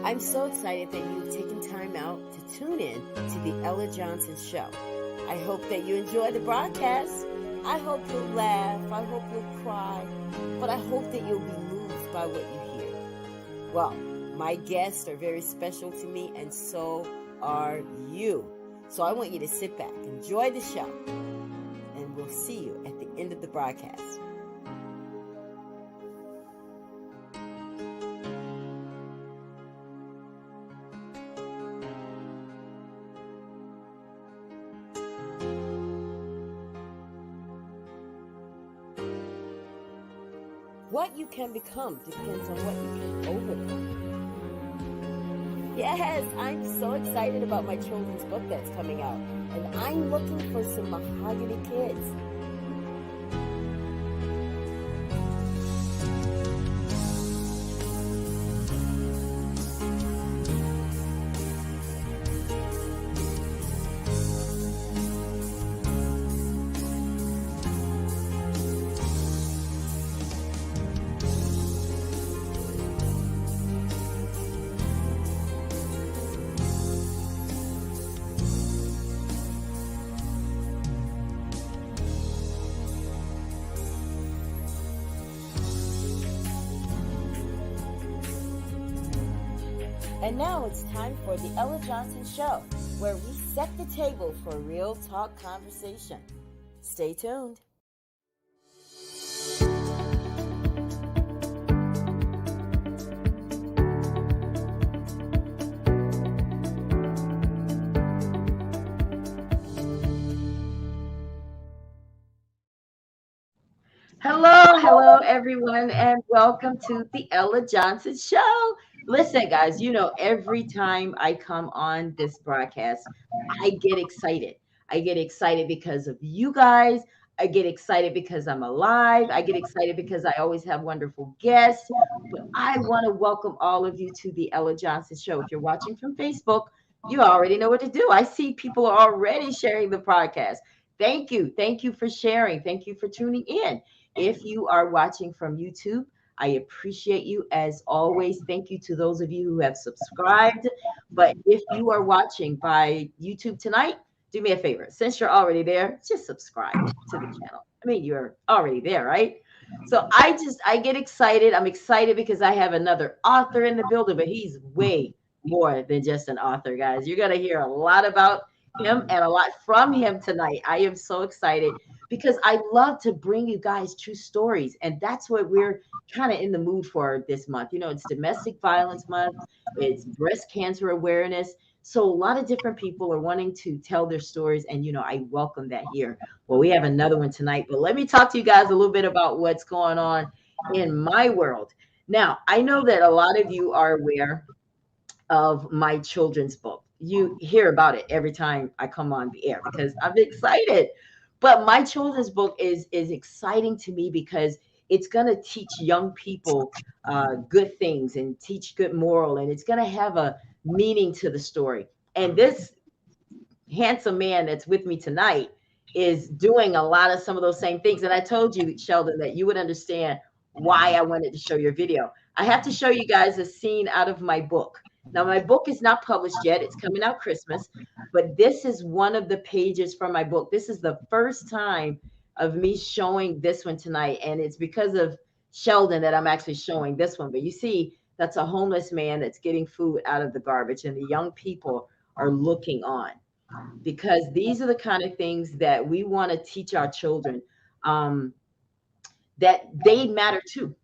I'm so excited that you've taken time out to tune in to the Ella Johnson Show. I hope that you enjoy the broadcast. I hope you'll laugh. I hope you'll cry. But I hope that you'll be moved by what you hear. Well, my guests are very special to me, and so are you. So I want you to sit back, enjoy the show, and we'll see you at the end of the broadcast. What you can become depends on what you can overcome. Yes, I'm so excited about my children's book that's coming out, and I'm looking for some mahogany kids. And now it's time for the Ella Johnson Show, where we set the table for real talk conversation. Stay tuned. Hello, everyone, and welcome to the Ella Johnson Show. Listen, guys, every time I come on this broadcast, I get excited. I get excited because of you guys. I get excited because I'm alive. I get excited because I always have wonderful guests. But I want to welcome all of you to the Ella Johnson Show. If you're watching from Facebook, you already know what to do. I see people are already sharing the podcast. Thank you. Thank you for sharing. Thank you for tuning in. If you are watching from YouTube, I appreciate you as always. Thank you to those of you who have subscribed. But if you are watching by YouTube tonight, do me a favor. Since you're already there, just subscribe to the channel. I mean, you're already there, right? So I get excited. I'm excited because I have another author in the building, but he's way more than just an author, guys. You're going to hear a lot about him and a lot from him tonight. I am so excited because I love to bring you guys true stories. And that's what we're kind of in the mood for this month. It's Domestic Violence Month. It's Breast Cancer Awareness. So a lot of different people are wanting to tell their stories. And, I welcome that here. Well, we have another one tonight. But let me talk to you guys a little bit about what's going on in my world. Now, I know that a lot of you are aware of my children's book. You hear about it every time I come on the air because I'm excited. But my children's book is exciting to me because it's going to teach young people good things and teach good moral, and it's going to have a meaning to the story. And this handsome man that's with me tonight is doing a lot of some of those same things. And I told you, Sheldon, that you would understand why I wanted to show your video. I have to show you guys a scene out of my book. Now, my book is not published yet. It's coming out Christmas, but this is one of the pages from my book. This is the first time of me showing this one tonight, and it's because of Sheldon that I'm actually showing this one. But you see, that's a homeless man that's getting food out of the garbage, and the young people are looking on because these are the kind of things that we want to teach our children, that they matter too.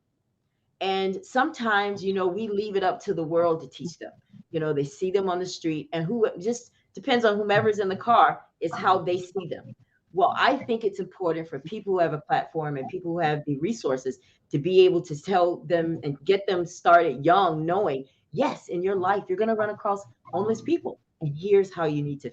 And sometimes, we leave it up to the world to teach them. They see them on the street, and who just depends on whomever's in the car is how they see them. Well, I think it's important for people who have a platform and people who have the resources to be able to tell them and get them started young, knowing, yes, in your life, you're going to run across homeless people. And here's how you need to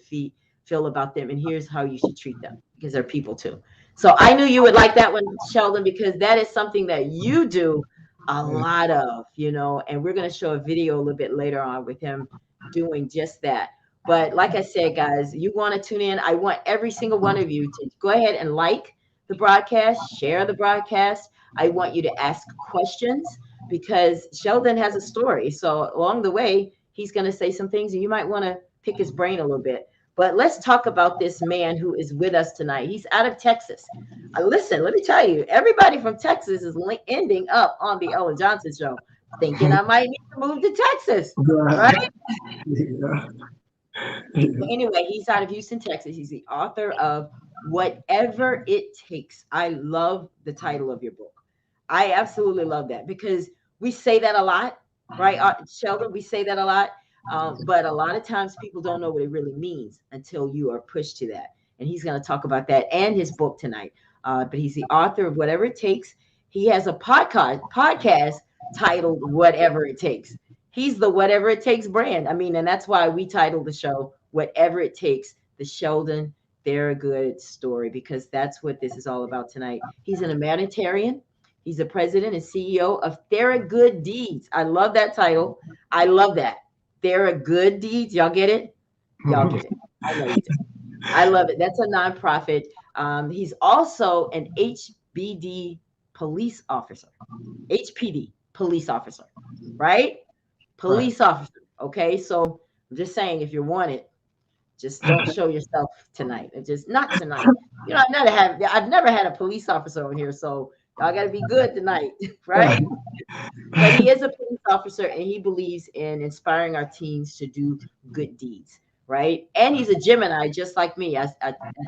feel about them. And here's how you should treat them because they're people too. So I knew you would like that one, Sheldon, because that is something that you do a lot of, and we're going to show a video a little bit later on with him doing just that. But like I said, guys, you want to tune in. I want every single one of you to go ahead and like the broadcast, share the broadcast. I want you to ask questions because Sheldon has a story. So along the way, He's going to say some things, and you might want to pick his brain a little bit. But let's talk about this man who is with us tonight. He's out of Texas. Listen, let me tell you, everybody from Texas is ending up on the Ella Johnson Show, thinking I might need to move to Texas, right? Yeah. But anyway, he's out of Houston, Texas. He's the author of Whatever It Takes. I love the title of your book. I absolutely love that because we say that a lot, right? Sheldon, we say that a lot. But a lot of times people don't know what it really means until you are pushed to that. And he's going to talk about that and his book tonight. But he's the author of Whatever It Takes. He has a podcast titled Whatever It Takes. He's the Whatever It Takes brand. I mean, and that's why we titled the show Whatever It Takes, the Sheldon Theragood story, because that's what this is all about tonight. He's an humanitarian. He's the president and CEO of Theragood Deeds. I love that title. I love that. Theragood Deeds. Y'all get it? Y'all get it. I know you do. I love it. That's a nonprofit. He's also an HBD police officer. HPD police officer, right? Police officer. Okay. So I'm just saying, if you want it, just don't show yourself tonight. And just not tonight. You know, I've never had a police officer over here, so y'all got to be good tonight, right? But he is a police officer, and he believes in inspiring our teens to do good deeds, right? And he's a Gemini, just like me. I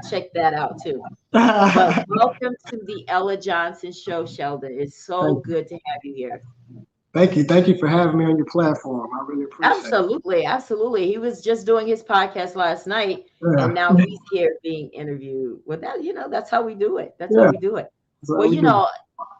checked that out too. But welcome to the Ella Johnson Show, Sheldon. It's so good to have you here. Thank you. Thank you for having me on your platform. I really appreciate it. Absolutely. Absolutely. He was just doing his podcast last night, Yeah. and now he's here being interviewed. Well, that, that's how we do it. That's Yeah. how we do it. That's what Well, we do.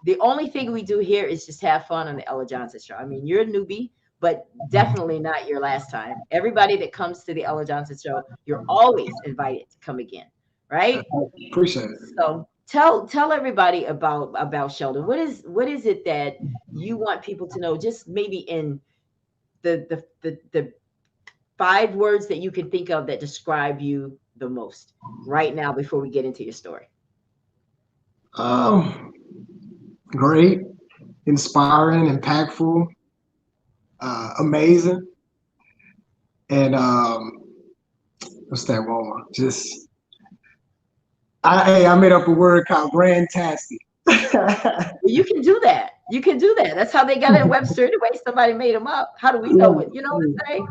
the only thing we do here is just have fun on the Ella Johnson Show. I mean, you're a newbie, but definitely not your last time. Everybody that comes to the Ella Johnson Show, you're always invited to come again, right? Appreciate it. So tell everybody about Sheldon. What is it that you want people to know? Just maybe in the 5 words that you can think of that describe you the most right now before we get into your story. Great, inspiring, impactful, amazing, and what's that one? Just I made up a word called "grandtastic." You can do that. You can do that. That's how they got it in Webster anyway. Somebody made them up. How do we know it? You know what I'm saying?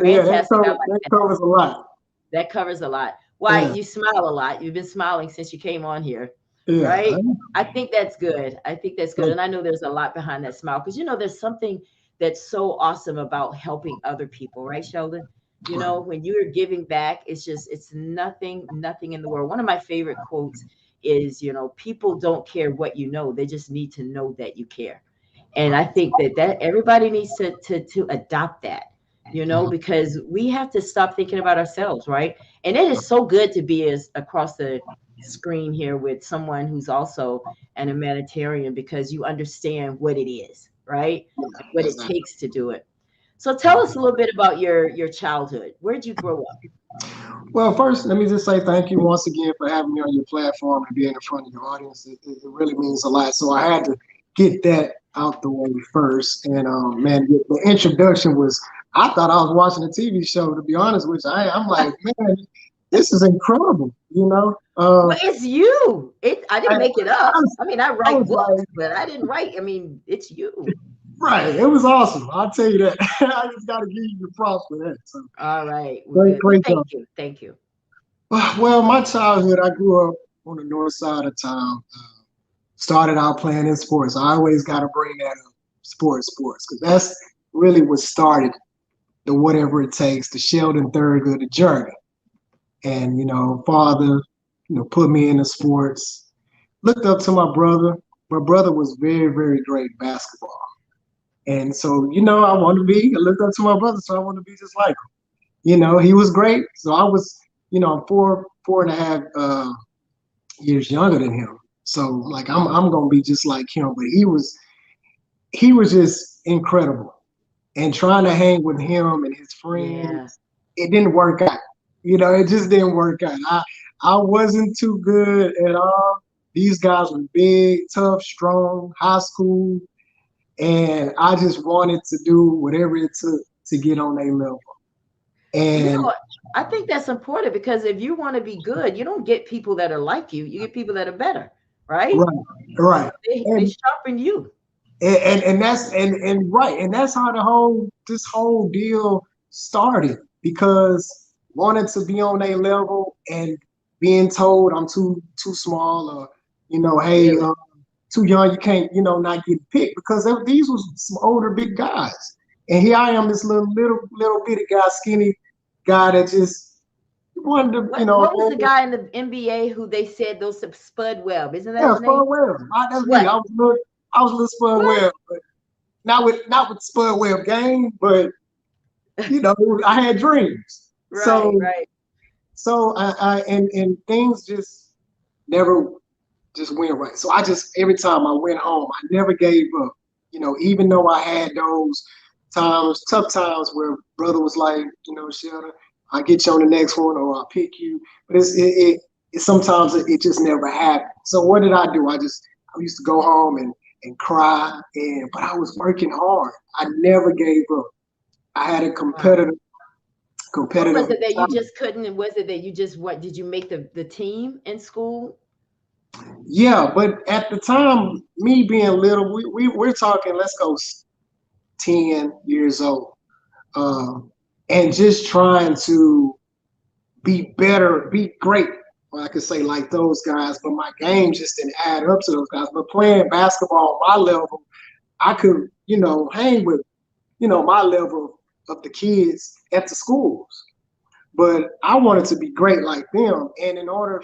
Yeah, Fantastic. that covers a lot. That covers a lot. Why? Yeah. You smile a lot. You've been smiling since you came on here. Yeah. Right? I think that's good. I think that's good. And I know there's a lot behind that smile because, there's something that's so awesome about helping other people, right, Sheldon? When you're giving back, it's nothing in the world. One of my favorite quotes is, people don't care what you know. They just need to know that you care. And I think that everybody needs to adopt that, because we have to stop thinking about ourselves, right? And it is so good to be across the screen here with someone who's also an humanitarian because you understand what it is, right? What it takes to do it. So tell us a little bit about your childhood. Where did you grow up? Well, first, let me just say thank you once again for having me on your platform and being in front of your audience. It really means a lot. So I had to get that out the way first. And man, the introduction was, I thought I was watching a TV show, to be honest with you. I'm like, man, this is incredible, Well, it's you. I didn't make it up. I mean, I write books, but I didn't write. I mean, it's you. Right. It was awesome. I'll tell you that. I just got to give you the props for that. So. All right. Well, great. Thank you. Well, my childhood, I grew up on the north side of town. Started out playing in sports. I always got to bring that up, sports, because that's really what started the Whatever It Takes, the Sheldon Theragood, the journey. And, father, put me into sports. Looked up to my brother. My brother was very, very great at basketball. And so, I looked up to my brother, so I wanted to be just like him. He was great. So I was, I'm four and a half years younger than him. So like, I'm going to be just like him. But he was just incredible. And trying to hang with him and his friends, It didn't work out. It just didn't work out. I wasn't too good at all. These guys were big, tough, strong, high school. And I just wanted to do whatever it took to get on their level. You And know, I think that's important because if you want to be good, you don't get people that are like you. You get people that are better, right? right, right. They sharpen you. And that's and right, and that's how this whole deal started, because wanting to be on a level and being told I'm too small, or hey, Really? too young, you can't, not get picked, because these was some older big guys, and here I am, this little bitty guy, skinny guy that just wanted to, What was the guy in the NBA who they said those Spud Webb? Isn't that yeah, his name? Spud Webb. That's me. What? I was a little Spud What? Webb, but not with Spud Webb game, but I had dreams. Right, So right. and things just never just went right. So I just, every time I went home, I never gave up. Even though I had those tough times where brother was like, Sheldon, I'll get you on the next one, or I'll pick you. But it sometimes it just never happened. So what did I do? I used to go home and cry, but I was working hard. I never gave up. I had a Wow. What competitive was it that you mentality. just couldn't? And was it that you just what? Did you make the team in school? Yeah, but at the time, me being little, we're talking, let's go 10 years old, um, and just trying to be better, be great. Well, I could say like those guys, but my game just didn't add up to those guys. But playing basketball at my level, I could, hang with, my level of the kids at the schools. But I wanted to be great like them. And in order,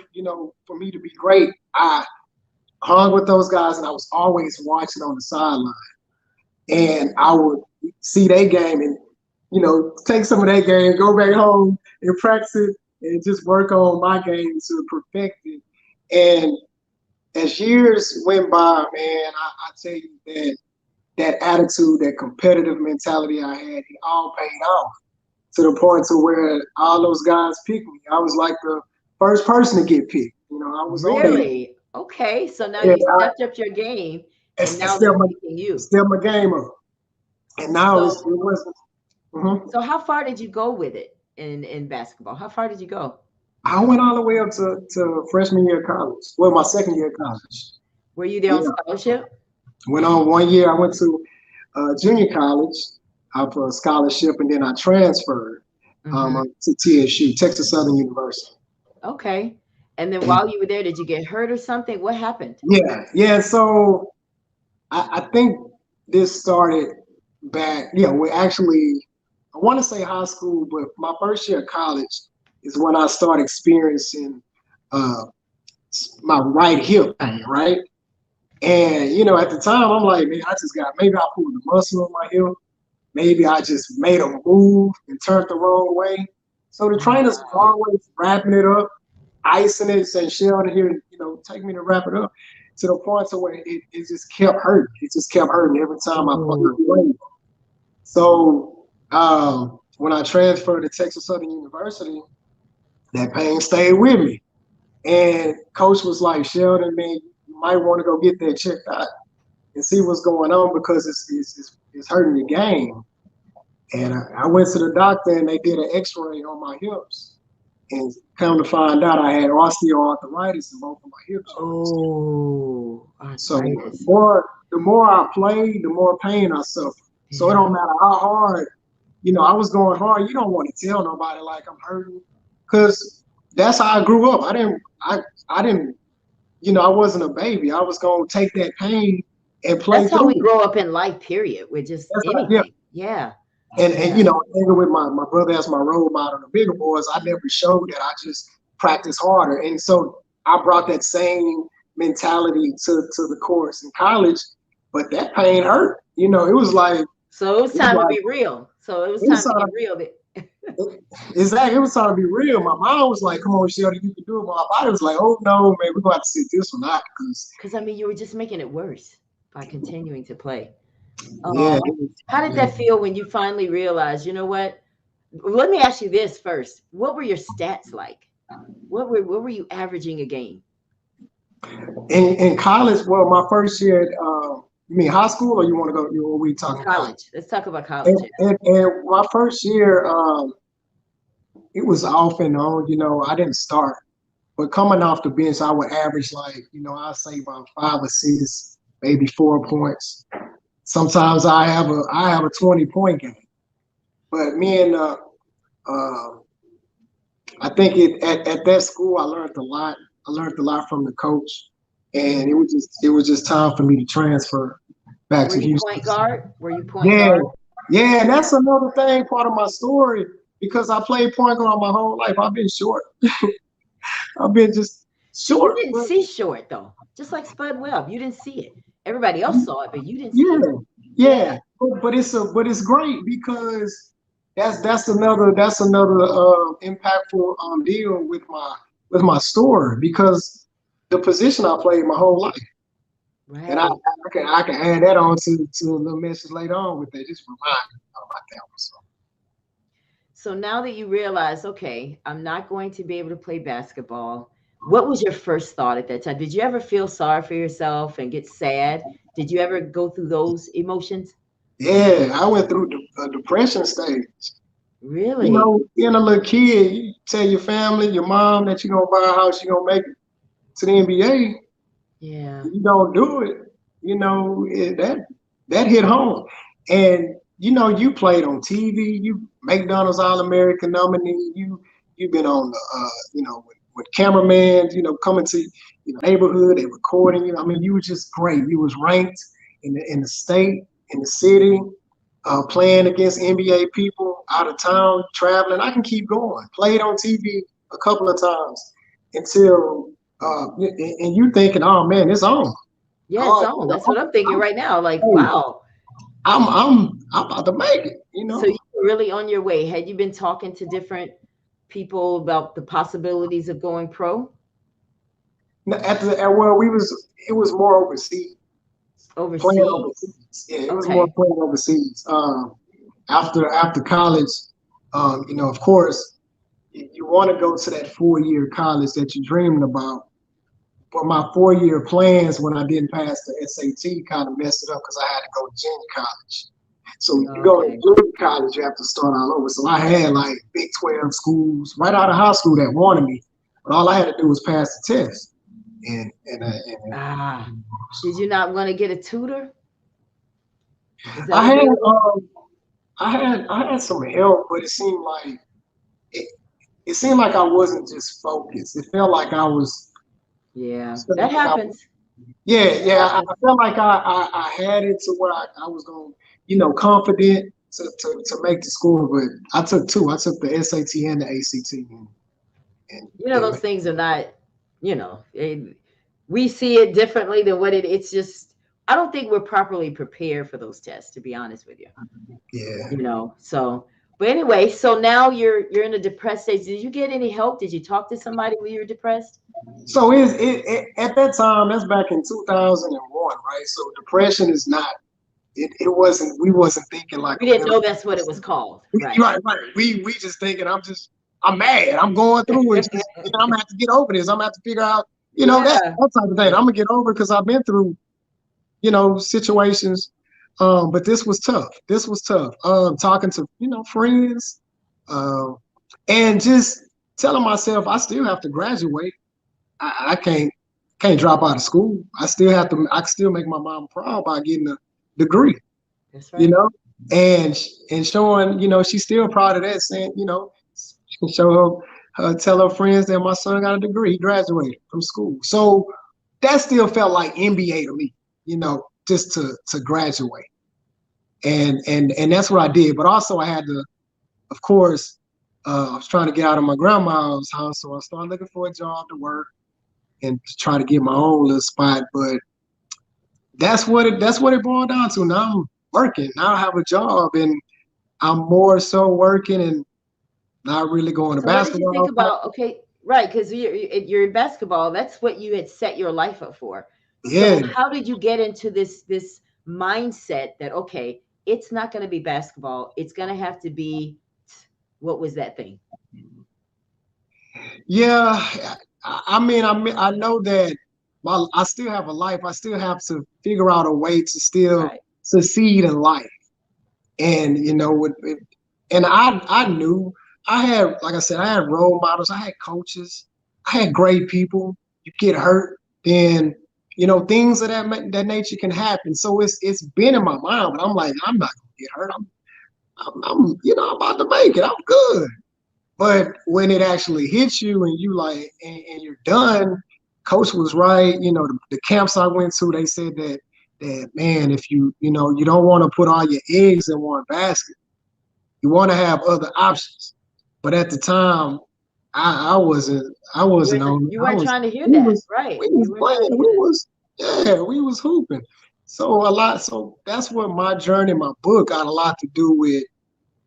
for me to be great, I hung with those guys, and I was always watching on the sideline. And I would see their game and, take some of their game, go back home and practice it, and just work on my game to perfect it. And as years went by, man, I tell you that attitude, that competitive mentality I had, it all paid off, to the point to where all those guys picked me. I was like the first person to get picked. I was on a Really? Okay. So now yeah, you stepped up your game, and I now they're stepped my picking you. stepped my game up, and now it So wasn't. Mhm. so how far did you go with it in basketball? How far did you go? I went all the way up to freshman year of college. Well, my second year of college. Were you there on Yeah, scholarship? went on 1 year. I went to junior college for a scholarship, and then I transferred Hmm. to TSU, Texas Southern University. Okay. And then And while you were there, did you get hurt or something? What happened? yeah, yeah. So I think this started back. Yeah, we actually, I want to say high school, but my first year of college is when I started experiencing uh, my right hip pain, right? And at the time, I'm like, man, maybe I pulled the muscle on my hip. Maybe I just made a move and turned the wrong way. So the trainers were Ah, always wrapping it up, icing it, saying, Sheldon, here, take me to wrap it up, to the point to where it just kept hurting. It just kept hurting every time I put ooh, it away. So when I transferred to Texas Southern University, that pain stayed with me. And coach was like, Sheldon, man, you might want to go get that checked out and see what's going on, because it's hurting your game. And I went to the doctor, and they did an x-ray on my hips. And come to find out, I had osteoarthritis in both of my hip joints. oh, So arthritis. the more I played, the more pain I suffered. So it Yeah. don't matter how hard, I was going hard. You don't want to tell nobody like I'm hurting, because that's how I grew up. I didn't, I wasn't a baby. I was gonna take that pain and play That's how we through it. grow up in life, period, with just That's how, yeah. anything. Yeah. And Yeah. even with my brother as my role model, the bigger boys, I never showed that. I just practiced harder, and so I brought that same mentality to the course in college. But that pain hurt. It was like So it was it was time to like be real. So it was it was time to time get real. exactly. It was time to be real. My mom was like, "Come on, Shelly, you can do it." My body was like, "Oh no, man, we're gonna have to sit this one out." Because Because I mean, you were just making it worse by continuing to play. yeah, Oh, how did that feel when you finally realized, you know what? Let me ask you this first. What were your stats like? What were you averaging a game? in college, well, my first year You mean high school, or you want to go? What we talking college? College. Let's talk about college. And, and my first year, it was off and on. I didn't start, but coming off the bench, I would average like I say about 5 assists, maybe 4 points. Sometimes I have a 20-point game. But me and uh, I think at that school I learned a lot. I learned a lot from the coach, and it was just time for me to transfer back Were to you Houston. point guard? Were you point Yeah, guard? yeah, and that's another thing, part of my story, because I played point guard my whole life. I've been short. I've been just But you short. didn't see short though. Just like Spud Webb, you didn't see it. Everybody else saw it, but you didn't see Yeah, it. yeah, Yeah. but it's great because that's another impactful deal with my story, because the position I played my whole life, and I, Right. I can add that on to a little message later on with that. Just remind me about that one. So So now that you realize, okay, I'm not going to be able to play basketball, what was your first thought at that time? Did you ever feel sorry for yourself and get sad? Did you ever go through those emotions? yeah, I went through a depression stage. Really? Being a little kid, you tell your family, your mom that you're gonna buy a house, you're gonna make it to the NBA. Yeah. You don't do it, that hit home. And you played on TV, you McDonald's All American nominee, you've been on the with cameramen, coming to neighborhood, they recording you. I mean, you were just great. You was ranked in the state, in the city, playing against NBA people out of town, traveling. I can keep going. Played on TV a couple of times until and you thinking, oh man, it's on. Yeah, it's Oh, on. That's what I'm thinking right now. Like, hey, wow. I'm about to make it. So you were really on your way. Had you been talking to different people about the possibilities of going pro At where it was more overseas, playing overseas? overseas. Yeah, it was more Okay. playing overseas. After college, of course, you want to go to that 4 year college that you're dreaming about. But my 4 year plans, when I didn't pass the SAT, kind of messed it up because I had to go to junior college. So you go to Okay. junior college, you have to start all over. So I had like Big 12 schools right out of high school that wanted me, but all I had to do was pass the test. And Ah. Did you not want to get a tutor? Was that I had available? I had some help, but it, it seemed like I wasn't just focused. It felt like I was. Yeah, Felt that like I happens. Yeah, That yeah. I happens. felt like I had it to where I was going, confident to make the score. But I took two. I took the SAT and the ACT, and Those things are not, we see it differently than what it's just, I don't think we're properly prepared for those tests, to be honest with you. yeah. So, but anyway, so now you're in a depressed stage. Did you get any help? Did you talk to somebody when you were depressed? So at that time, that's back in 2001, right? So depression is not. It wasn't. We wasn't thinking like We a didn't mental. know that's what it was called, right? Right, right. We just thinking I'm mad. I'm going through it. And I'm gonna have to get over this. I'm gonna have to figure out, that Yeah. that type of thing. I'm gonna get over because I've been through, situations. But this was tough. This was tough. Talking to, friends, um, and just telling myself I still have to graduate. I can't drop out of school. I can still make my mom proud by getting a degree, That's you right. know, and showing, she's still proud of that, saying, show tell her friends that my son got a degree, he graduated from school. So that still felt like NBA to me, just to graduate. And that's what I did. But also I had to, of course, I was trying to get out of my grandma's house, so I started looking for a job to work and to try to get my own little spot. But that's what it boiled down to. Now I'm working. Now I have a job, and I'm more so working and not really going to So what did you think basketball. about? Okay, right, because you're in basketball. That's what you had set your life up for. Yeah, So how did you get into this mindset that okay, it's not going to be basketball. It's going to have to be what was that thing? yeah. I mean, I know that. I still have a life. I still have to figure out a way to still Right. succeed in life. And and I knew I had, like I said, I had role models, I had coaches, I had great people. You get hurt, then things of that nature can happen. So it's been in my mind, but I'm like, I'm not gonna get hurt. I'm about to make it. I'm good. But when it actually hits you and you like and you're done, coach was right. The camps I went to, they said that man, if you don't want to put all your eggs in one basket. You want to have other options. But at the time, I wasn't on it. You weren't trying to hear We that, was right? we You was weren't trying to playing. hear that. We was hooping. So that's what my journey, my book got a lot to do with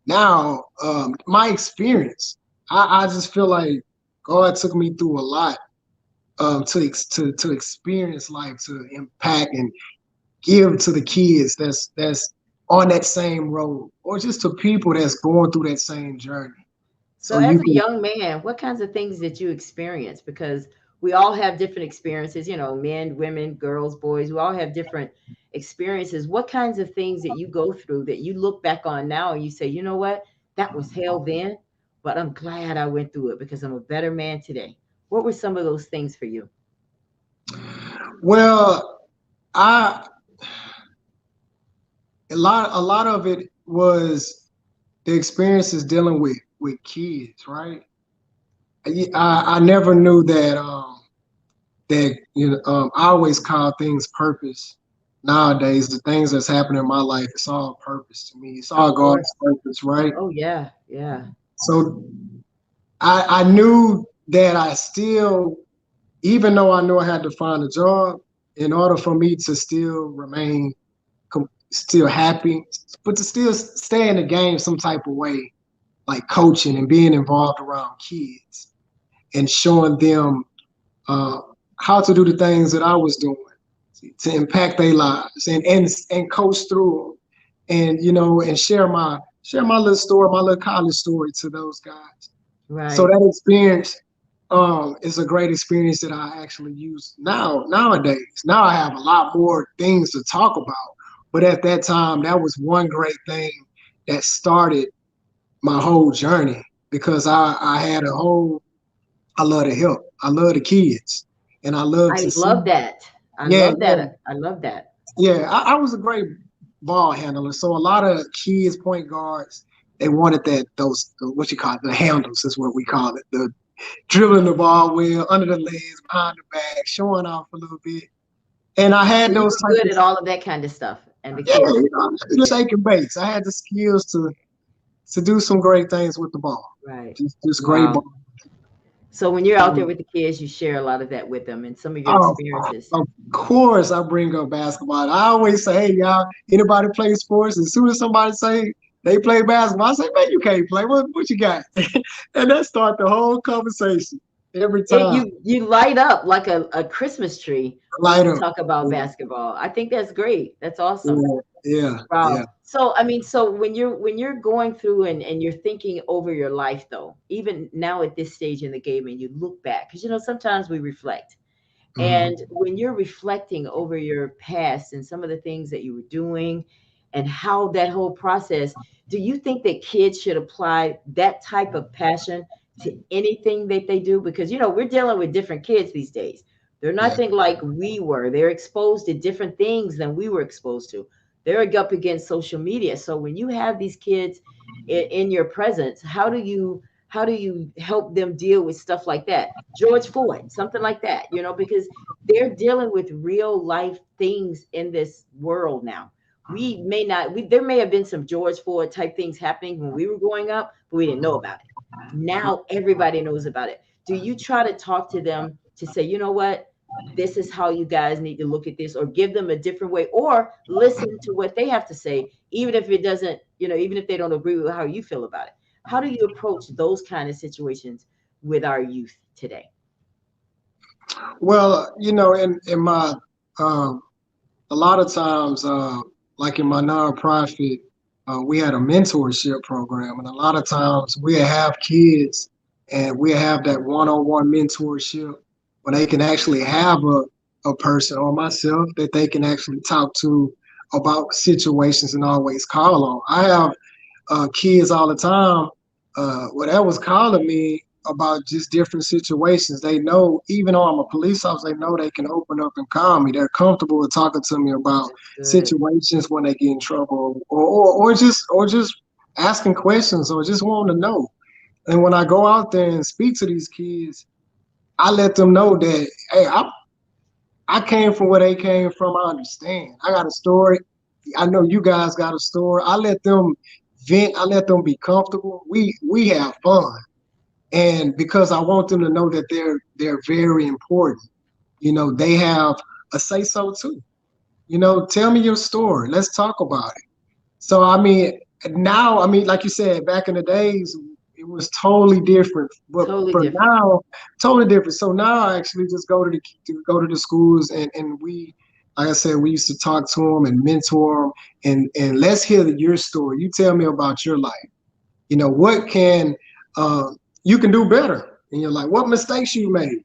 now. My experience. I just feel like God took me through a lot to experience life, to impact and give to the kids that's on that same road, or just to people that's going through that same journey. So So you as a can, young man, what kinds of things did you experience? Because we all have different experiences, men, women, girls, boys, we all have different experiences. What kinds of things that you go through that you look back on now and you say, you know what? That was hell then, but I'm glad I went through it because I'm a better man today. What were some of those things for you? well, I a lot of it was the experiences dealing with kids, right? I never knew that I always call things purpose. Nowadays, the things that's happening in my life, it's all purpose to me. It's Of all course. God's purpose, right? Oh yeah, yeah. So I knew that I still, even though I knew I had to find a job in order for me to still remain still happy, but to still stay in the game some type of way, like coaching and being involved around kids and showing them uh, how to do the things that I was doing to impact their lives and coach through them and and share my little story, my little college story to those guys. So Right. that experience is a great experience that I actually use nowadays. Now I have a lot more things to talk about, but at that time, that was one great thing that started my whole journey because I had a whole. I love to help. I love the kids, and I love I to see. love that. I Yeah, love yeah, that. I love that. yeah. I was a great ball handler, so a lot of kids, point guards, they wanted those what you call it, the handles is what we call it, the dribbling the ball well under the legs, behind the back, showing off a little bit. And I So had you those were type good of at all of that kind of stuff, and the yeah, kids. shaking base. I had the skills to do some great things with the ball. Right. Just great ball. Wow. So when you're out there with the kids, you share a lot of that with them and some of your Oh, experiences. of course, I bring up basketball. I always say, "Hey, y'all, anybody play sports?" As soon as somebody say they play basketball, I say, "Man, you can't play. What you got?" And that start the whole conversation every time. You light up like a Christmas tree when Light you up. talk about Yeah, basketball. I think that's great. That's awesome. yeah, yeah, yeah. Wow. So I mean, so when you're going through and you're thinking over your life though, even now at this stage in the game and you look back, because sometimes we reflect. Mhm. And when you're reflecting over your past and some of the things that you were doing and how that whole process, do you think that kids should apply that type of passion to anything that they do? Because, we're dealing with different kids these days. They're Yeah. nothing like we were. They're exposed to different things than we were exposed to. They're up against social media. So when you have these kids in your presence, how do you help them deal with stuff like that? George Floyd, something like that, because they're dealing with real life things in this world now. We may not, there may have been some George Floyd type things happening when we were growing up, but we didn't know about it. Now everybody knows about it. Do you try to talk to them to say, you know what? This is how you guys need to look at this, or give them a different way, or listen to what they have to say, even if it doesn't, even if they don't agree with how you feel about it? How do you approach those kind of situations with our youth today? Well, in my um, a lot of times, like in my nonprofit, we had a mentorship program, and a lot of times we have kids, and we have that one-on-one mentorship where they can actually have a person or myself that they can actually talk to about situations and always call on. I have kids all the time, that was calling me about just different situations. They know, even though I'm a police officer, they know they can open up and call me. They're comfortable with talking to me about That's good. situations when they get in trouble, or just asking questions, or just wanting to know. And when I go out there and speak to these kids, I let them know that, hey, I came from where they came from. I understand. I got a story. I know you guys got a story. I let them vent. I let them be comfortable. We have fun, and because I want them to know that they're very important. They have a say so too. Tell me your story. Let's talk about it. So I mean, now I mean, like you said, back in the days, it was totally different. But Totally for different. now, totally different. So now I actually just go to the schools, and we, like I said, we used to talk to them and mentor them, and let's hear your story. You tell me about your life. What can uh, you can do better in your life? What mistakes you made?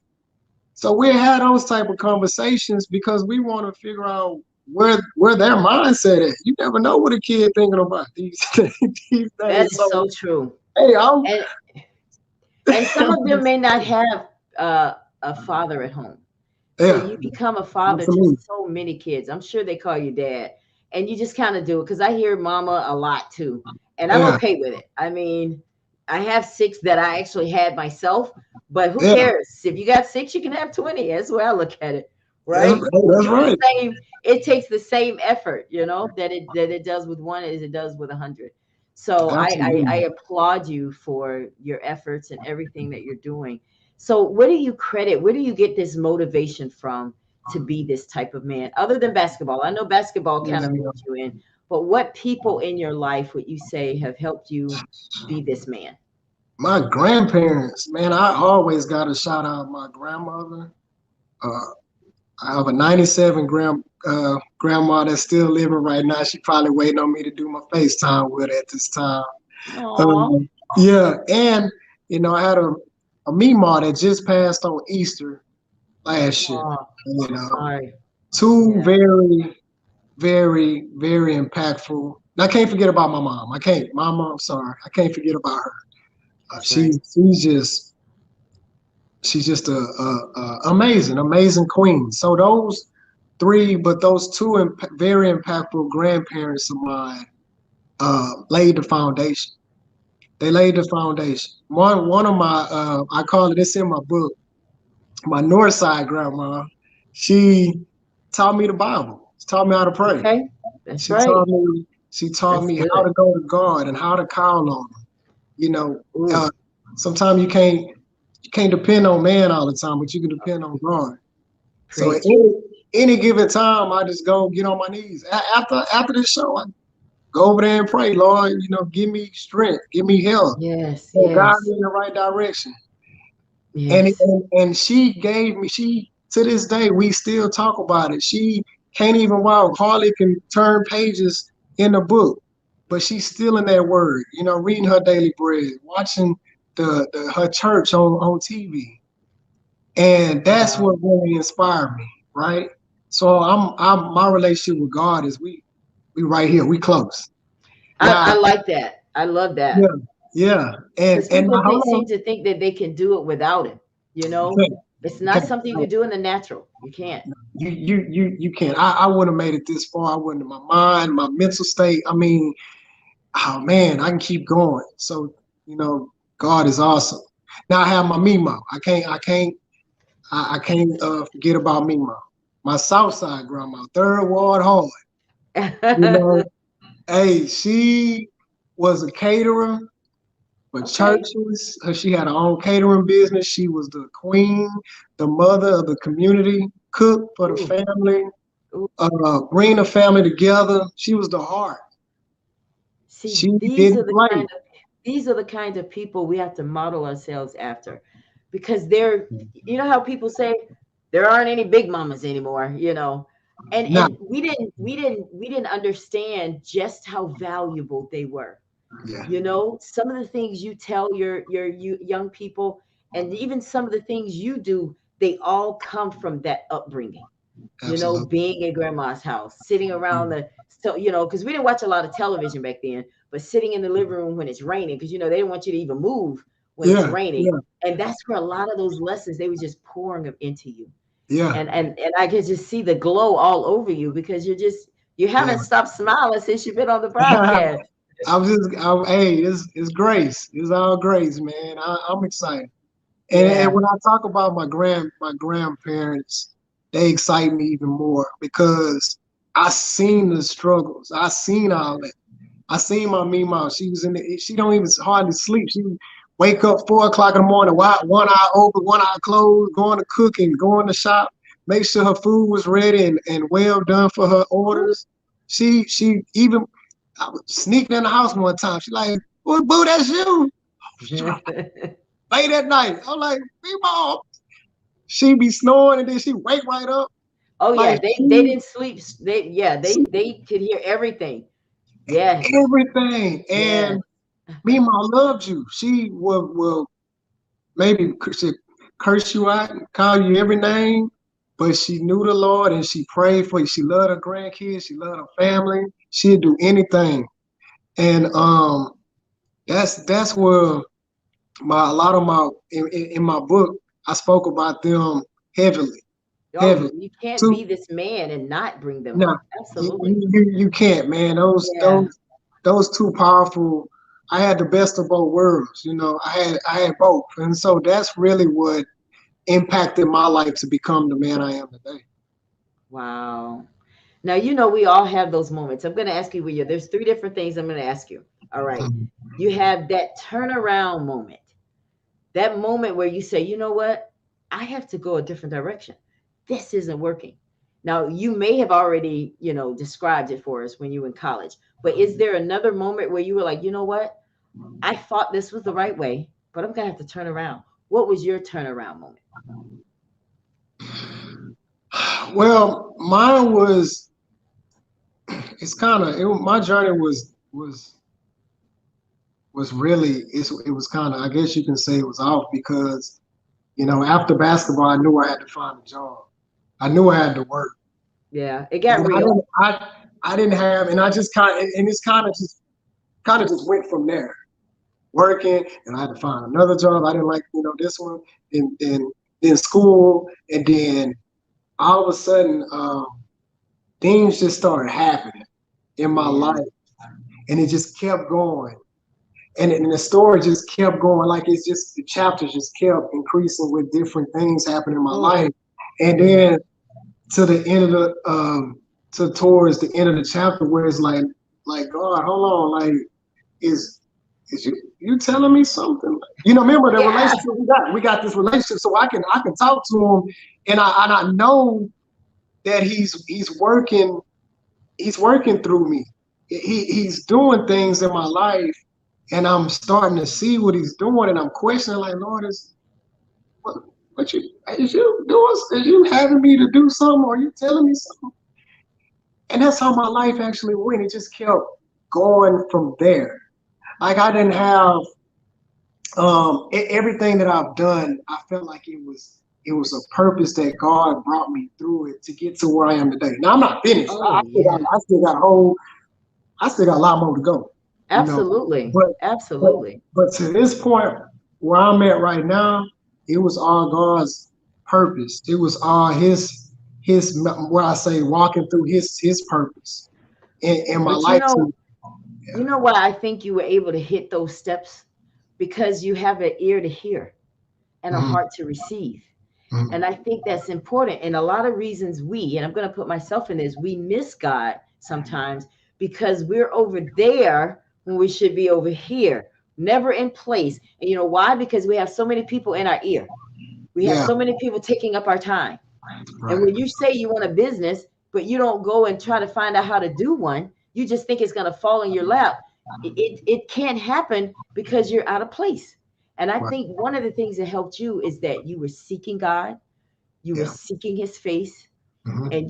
So we had those type of conversations because we want to figure out where their mindset at. You never know what a kid thinking about these these That days. is So so true. hey, I'm And some of them may not have a father at home. So yeah, you become a father to absolutely. so many kids. I'm sure they call you dad. And you just kind of do it because I hear mama a lot too. And I'm Yeah, okay with it. I mean, I have six that I actually had myself, but who yeah, cares? If you got six, you can have 20. That's the way I look at it. that's, Right? hey, You that's do the right. same, it takes the same effort, that it does with one as it does with 100. So I Absolutely. applaud you for your efforts and everything that you're doing. So what do you credit? Where do you get this motivation from to be this type of man, other than basketball? I know basketball kind of Yeah. pulled you in, but what people in your life would you say have helped you be this man? My grandparents, man, I always got to shout out my grandmother. Uh, I have a 97 grandma that's still living right now. She probably waiting on me to do my FaceTime with her at this time. Oh, Um, yeah, and I had a Meemaw that just passed on Easter last year. oh, You I'm know, sorry. two Yeah, very, very, very impactful. And I can't forget about my mom. I can't. Mama, I'm sorry. I can't forget about her. that's She's right. she's just a amazing, amazing queen. So those two very impactful grandparents of mine laid the foundation. They laid the foundation. One of my I call it, it's in my book, my North Side grandma, she taught me the Bible. She taught me how to pray. Okay, that's She right. taught me she taught That's me how good. to go to God and how to call on him. You know, uh, Ooh, sometimes you can't depend on man all the time, but you can depend on God. So at preach. any given time, I just go get on my knees. After this show, I go over there and pray, Lord. Give me strength, give me help, Yes, guide yes, me in the right direction. And, yes. and and she gave me, she, to this day we still talk about it. She can't even walk, hardly can turn pages in the book, but she's still in that word. Reading her daily bread, watching the her church on TV, and that's Wow. what really inspired me, right? So I'm my relationship with God is we right here, we close I now. like that. I love Yeah, that yeah, because and people now hold seem on, to think that they can do it without it. You you know, can't, it's you not can't. something you can do in the natural. You can't. You can't. I wouldn't have made it this far. I wouldn't. My mind, my mental state. I mean, oh man, I can keep going. So you know, God is awesome. Now I have my Mimo. I can't forget about Mimo. My Southside grandma, Third Ward Hard. You know, hey, she was a caterer for Okay. churches. She had her own catering business. She was the queen, the mother of the community, cook for the Ooh, family, ooh. bring the family together. She was the heart. See, She didn't play. these are the kind of people we have to model ourselves after, because they're, you know how people say there aren't any big mamas anymore, and Nah, we didn't understand just how valuable they were. yeah, Some of the things you tell your young people, and even some of the things you do, they all come from that upbringing. Absolutely. being at grandma's house, sitting around Mm. the, so, because we didn't watch a lot of television back then, but sitting in the living room when it's raining, because, they didn't want you to even move when it's Yeah, raining. yeah, And that's where a lot of those lessons, they were just pouring them into you. yeah, And I could just see the glow all over you because you yeah. haven't stopped smiling since you've been on the broadcast. Hey, it's grace. It's all grace, man. I'm excited. And Yeah. when I talk about my grandparents, they excite me even more because I seen the struggles. I seen all that. I seen my Mima. She was in the. She don't even hardly sleep. She would wake up 4 o'clock in the morning, one eye open, one eye closed, going to cooking, going to shop, make sure her food was ready and well done for her orders. She even I was sneaking in the house one time. She like, "Boo, boo, that's you." Late at night, I'm like, Mima. She be snoring and then she wake right up. Oh yeah, Like they didn't sleep. They could hear everything. Yes. everything. Yes. And Mima loved you. She will maybe she curse you out and call you every name, but she knew the Lord and she prayed for you. She loved her grandkids. She loved her family. She'd do anything. And that's where a lot of my in my book I spoke about them heavily, Oh, heavily. you can't Two be this man and not bring them No, up. Absolutely. you can't, man. Yeah. Those two powerful. I had the best of both worlds. I had both, and so that's really what impacted my life to become the man I am today. Wow. Now, we all have those moments. I'm going to ask you, William, there's three different things I'm going to ask you. All right. Mhm. You have that turnaround moment, that moment where you say, you know what? I have to go a different direction. This isn't working. Now, you may have already, described it for us when you were in college, but is there another moment where you were like, you know what? I thought this was the right way, but I'm going to have to turn around. What was your turnaround moment? Well, mine was. It's kind of my journey was really it was kind of I guess you can say it was off because after basketball I knew I had to find a job. I knew I had to work. Yeah, it got And real. I didn't have, and I just and it's kind of just went from there, working, and I had to find another job. I didn't like, this one, and then school, and then all of a sudden, things just started happening in my Yeah. life, and it just kept going, and the story just kept going. Like it's just the chapters just kept increasing with different things happening in my Mm, life, and mm. then to the end of the to towards the end of the chapter where it's like God, hold on, like is you telling me something? Remember the Yeah. relationship we got this relationship, so I can talk to him, and I know that he's working through me. He's doing things in my life, and I'm starting to see what he's doing, and I'm questioning like, Lord, what what you is you doing? Is you having me to do something? Or are you telling me something? And that's how my life actually went. It just kept going from there. Like I didn't have everything that I've done. I felt like it was a purpose that God brought me through it to get to where I am today. Now I'm not finished. Oh, yeah. I still got a lot more to go. You know, Absolutely. but but Absolutely. but to this point where I'm at right now, it was all God's purpose. It was all his what I say walking through his purpose in my But life to why I think you were able to hit those steps? Because you have an ear to hear and a Mhm, heart to receive. And mhm. I think that's important. And a lot of reasons and I'm going to put myself in this, we miss God sometimes because we're over there when we should be over here, never in place. And you know why? Because we have so many people in our ear. We have Yeah, so many people taking up our time. And right. when you say you want a business, but you don't go and try to find out how to do one, you just think it's going to fall in your lap. It can't happen because you're out of place. And I Right. think one of the things that helped you is that you were seeking God, you were Yeah. seeking his face, and Hmm.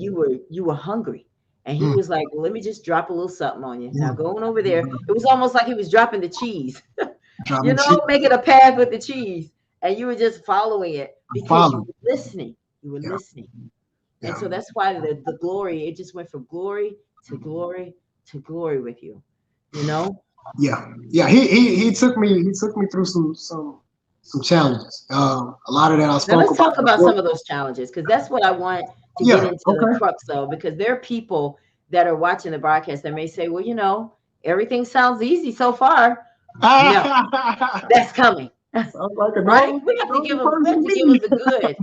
you were hungry. And he Mm. was like, well, let me just drop a little something on you. Now Mm. go on over there. It was almost like he was dropping the cheese, Driving cheap. making a path with the cheese. And you were just following it because you Follow. were listening. You were Yeah. listening. And Yeah. so that's why the glory, it just went from glory to glory to glory with you, you know? Yeah. Yeah. He took me through some challenges. A lot of that I Now spoke let's about talk in the about book. some of those challenges because that's what I want to get Yeah. into the Okay. crux of, because there are people that are watching the broadcast that may say, well, everything sounds easy so far. No, that's coming. Sounds like a Right? normal, We have to give normal them, we person have to to give them me. the good.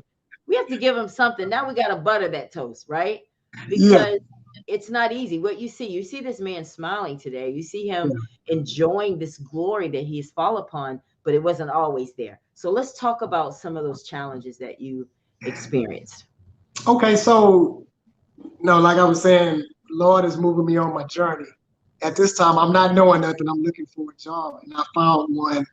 We have to give them something. Now we got to butter that toast, right? Yeah. Because it's not easy. What you see this man smiling today. You see him Yeah. enjoying this glory that he's fall upon, but it wasn't always there. So let's talk about some of those challenges that you experienced. Okay. So, no, like I was saying, Lord is moving me on my journey. At this time, I'm not knowing nothing. I'm looking for a job, and I found one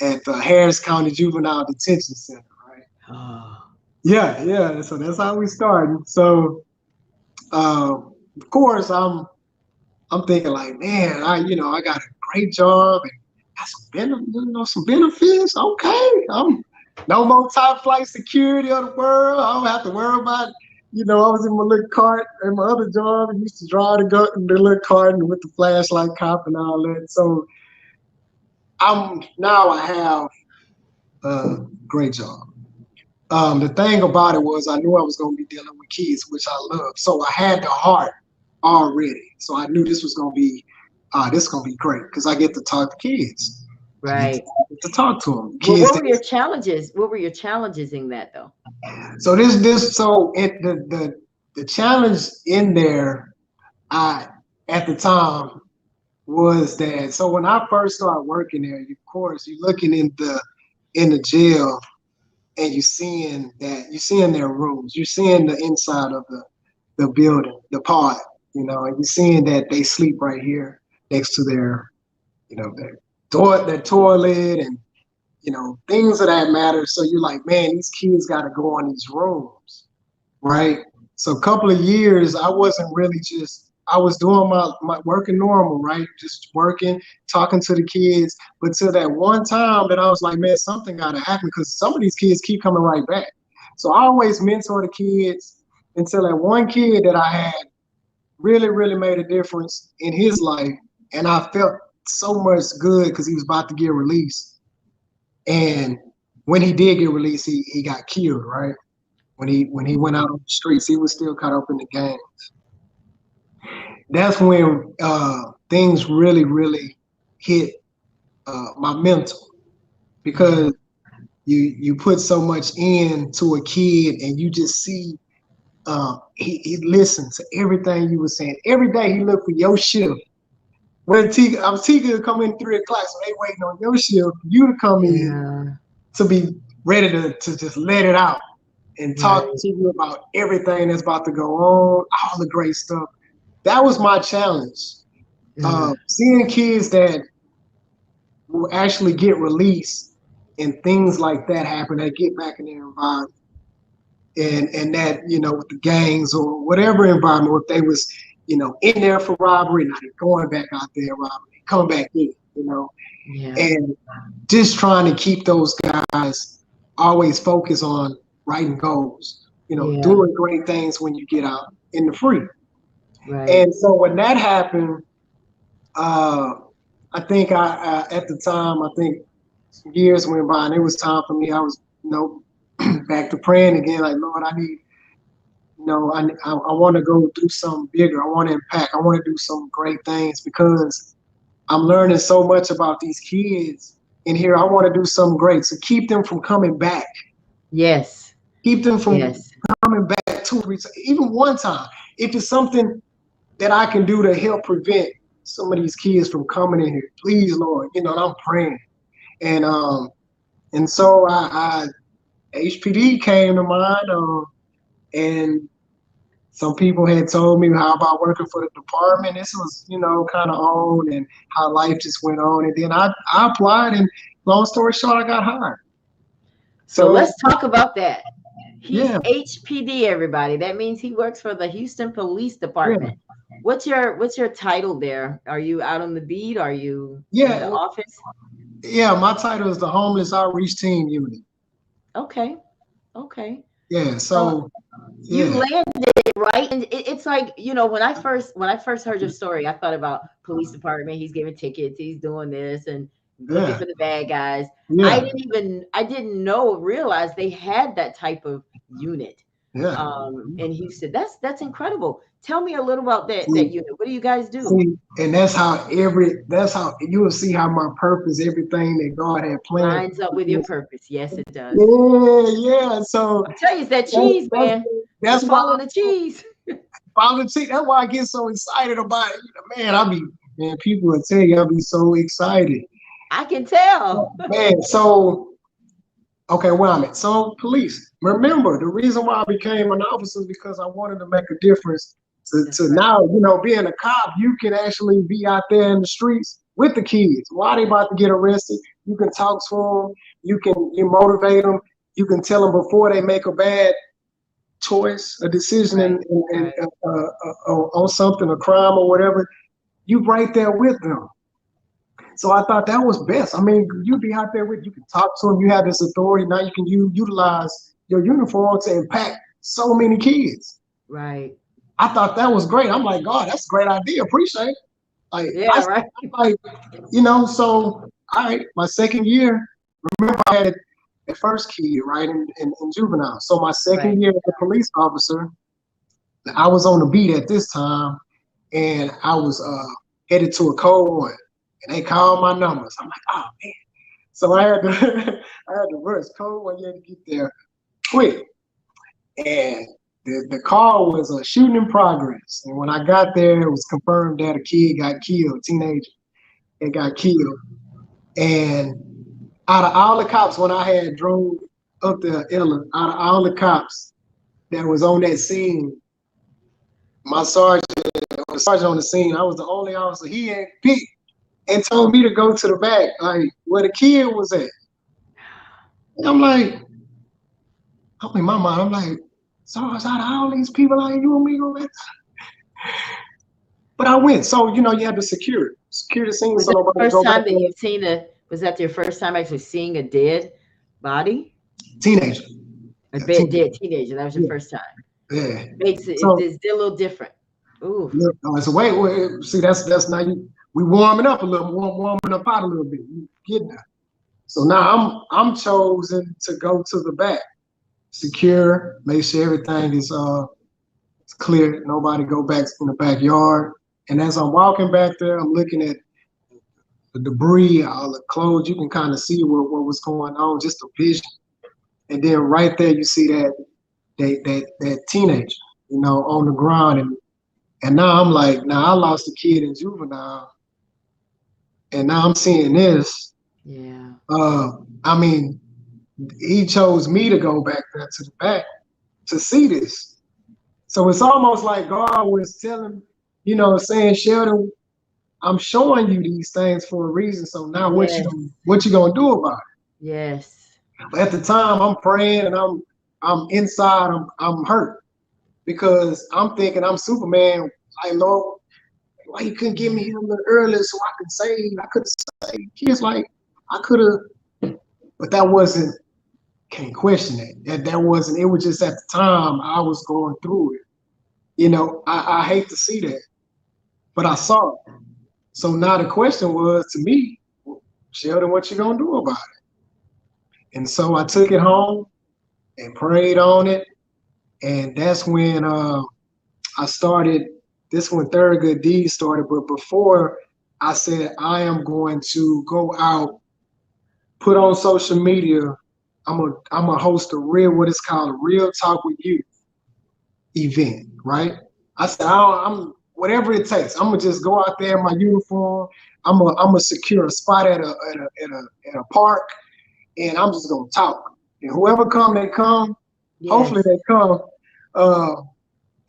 at the Harris County Juvenile Detention Center. Right. Oh, Yeah. Yeah. So that's how we started. So, of course, I'm thinking like, man, I got a great job and got some benefits. Okay, I'm no more top flight security of the world. I don't have to worry about, I was in my little cart and my other job. I used to drive the little cart and with the flashlight cop and all that. So I have a great job. The thing about it was I knew I was going to be dealing with kids, which I love. So I had the heart already. So I knew this is going to be great because I get to talk to kids. I get right. to talk to them. Well, Kids. what were your challenges? What were your challenges in that though? So the challenge in there, I at the time was that so when I first started working there, of course, you're looking in the jail and you're seeing their rooms, you're seeing the inside of the building, the pod, and you're seeing that they sleep right here next to their toilet and things of that matter. So you're like, man, these kids got to go on these rooms, right? So a couple of years, I wasn't really I was doing my working normal, right? Just working, talking to the kids. But till that one time that I was like, man, something got to happen because some of these kids keep coming right back. So I always mentor the kids until that one kid that I had really, really made a difference in his life. And I felt so much good because he was about to get released. And when he did get released, he got killed, right? When he went out on the streets, he was still caught up in the gang. That's when things really, really hit my mental because you put so much into a kid and you just see he listened to everything you were saying. Every day he looked for your shift. When Tika would come in 3 o'clock, so they waiting on your shift for you to come in Yeah, to be ready to just let it out and talk right. to you about everything that's about to go on, all the great stuff. That was my challenge. Mm, Seeing kids that will actually get released and things like that happen, they get back in their environment. And that, with the gangs or whatever environment, if they was, in there for robbery, now they're going back out there robbery, coming back in. yeah, And just trying to keep those guys always focused on writing goals, yeah, doing great things when you get out in the free. right. And so when that happened, uh, I think at the time, I think years went by and it was time for me. I was, back to praying again, like, Lord, I need, I want to go do something bigger. I want to impact. I want to do some great things because I'm learning so much about these kids in here. I want to do something great. So keep them from coming back. Yes, Keep them from yes. coming back 2 or 3 times, even one time. If it's something that I can do to help prevent some of these kids from coming in here, please, Lord, and I'm praying. And so HPD came to mind, and some people had told me how about working for the department. This was, kind of on and how life just went on. And then I applied, and long story short, I got hired. So So let's talk about that. He's yeah, HPD, everybody. That means he works for the Houston Police yeah, Department. What's your title there? Are you out on the beat? Are you in the yeah, office? yeah. My title is the Homeless Outreach Team Unit. Okay. Okay. Yeah. So So You Yeah, landed it right, and it's like, when I first heard your story, I thought about police department. He's giving tickets, he's doing this, and looking yeah, for the bad guys. I yeah, didn't even I didn't know realize they had that type of unit yeah. in Houston. That's incredible. Tell me a little about that See, unit. What do you guys do? see, and that's how you will see how my purpose, everything that God had planned Lines up for with me your is. purpose. Yes, it does. Yeah, yeah. So I'm telling you, it's that that's cheese, that's man. that's Just why follow the cheese. politics. That's why I get so excited about it. Man, man, people will tell you I be so excited. I can tell. Man, so okay, where I'm at. So police. Remember, the reason why I became an officer is because I wanted to make a difference. That's To right. now, being a cop, you can actually be out there in the streets with the kids. Why they about to get arrested? You can talk to them. You motivate them. You can tell them before they make a bad choice, a decision, Right. and Right. on something, a crime or whatever. You right there with them. So I thought that was best. I mean, you be out there with, you can talk to them. You have this authority. Now you can utilize your uniform to impact so many kids. Right. I thought that was great. I'm like, God, that's a great idea. Appreciate it. Like, Yeah, right. I'm like, so all right, my second year, remember I had a first kid, right, in juvenile. So my Right. second year as a police officer, I was on the beat at this time, and I was headed to a cold one, and they called my numbers. I'm like, oh man. So I had to I had to rush cold one year to get there quick. And the call was a shooting in progress. And when I got there, it was confirmed that a kid got killed, a teenager, and got killed. And out of all the cops, when I had drove up the Ella, out of all the cops that was on that scene, my sergeant, or the sergeant on the scene, I was the only officer he had picked and told me to go to the back, like where the kid was at. And I'm in my mind, I'm like, so I was out of all these people, like you and me go back. But I went. So, you have to secure the scene Was so that the nobody first go back time that there. you've seen was that your first time actually seeing a dead body? Teenager. A Yeah, teenager. dead teenager. That was your Yeah. first time. Yeah. Makes it, So, it's a little different. Ooh. look, so wait, see, that's now we warming up a little, warming up out a little bit. You getting that? So now I'm chosen to go to the back, secure, make sure everything is clear, nobody go back in the backyard. And as I'm walking back there, I'm looking at the debris, all the clothes. You can kind of see what was going on, just a vision. And then right there, you see that teenager, on the ground, and now I'm like, now I lost a kid in juvenile, and now I'm seeing this. Yeah. Uh, I mean, he chose me to go back there to the back to see this. So it's almost like God was telling, saying, Sheldon, I'm showing you these things for a reason. So now Yes. what you gonna do about Yes. it? But at the time, I'm praying and I'm inside. I'm hurt because I'm thinking I'm Superman. Like, Lord, why you couldn't get me here a little earlier so I could save? I could save kids. Like I could have, but that wasn't. Can't question that. That wasn't. It was just at the time I was going through it. I hate to see that, but I saw it. So now the question was to me, Sheldon, what you gonna do about it? And so I took it home and prayed on it, and that's when I started. This when Theragood D started, but before I said I am going to go out, put on social media. I'm a host a real what is called a real talk with you event, right? I said I'm whatever it takes. I'm gonna just go out there in my uniform. I'm gonna secure a spot at a park, and I'm just gonna talk. And whoever come, they come. Hopefully Yes. they come. Uh,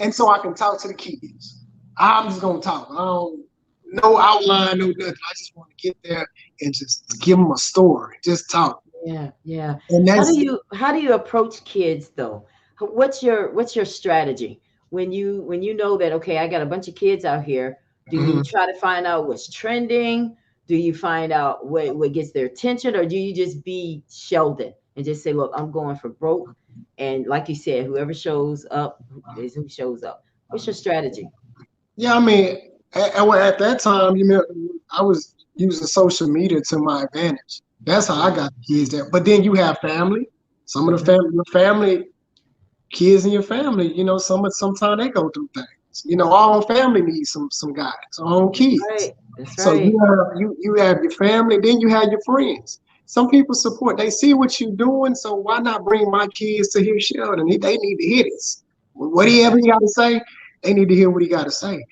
and so I can talk to the kids. I'm just gonna talk. I don't no outline, no nothing. I just want to get there and just give them a story, just talk. Yeah. Yeah. And that's How do you approach kids though? What's your strategy when you know that, okay, I got a bunch of kids out here? Do you mhm. try to find out what's trending? Do you find out what gets their attention, or do you just be Sheldon and just say, look, I'm going for broke? And like you said, whoever shows up is who shows up. What's your strategy? Yeah, I mean, at that time, I was using social media to my advantage. That's how I Right. got the kids there. But then you have family. Some of the Hmm. family, your family, kids in your family, sometimes they go through things. Our own family needs some guidance, our own That's kids. right. That's So right. you have your family, then you have your friends. Some people support. They see what you're doing, so why not bring my kids to hear Sheldon? They need to hear this. Whatever he got to say, they need to hear what he got to say.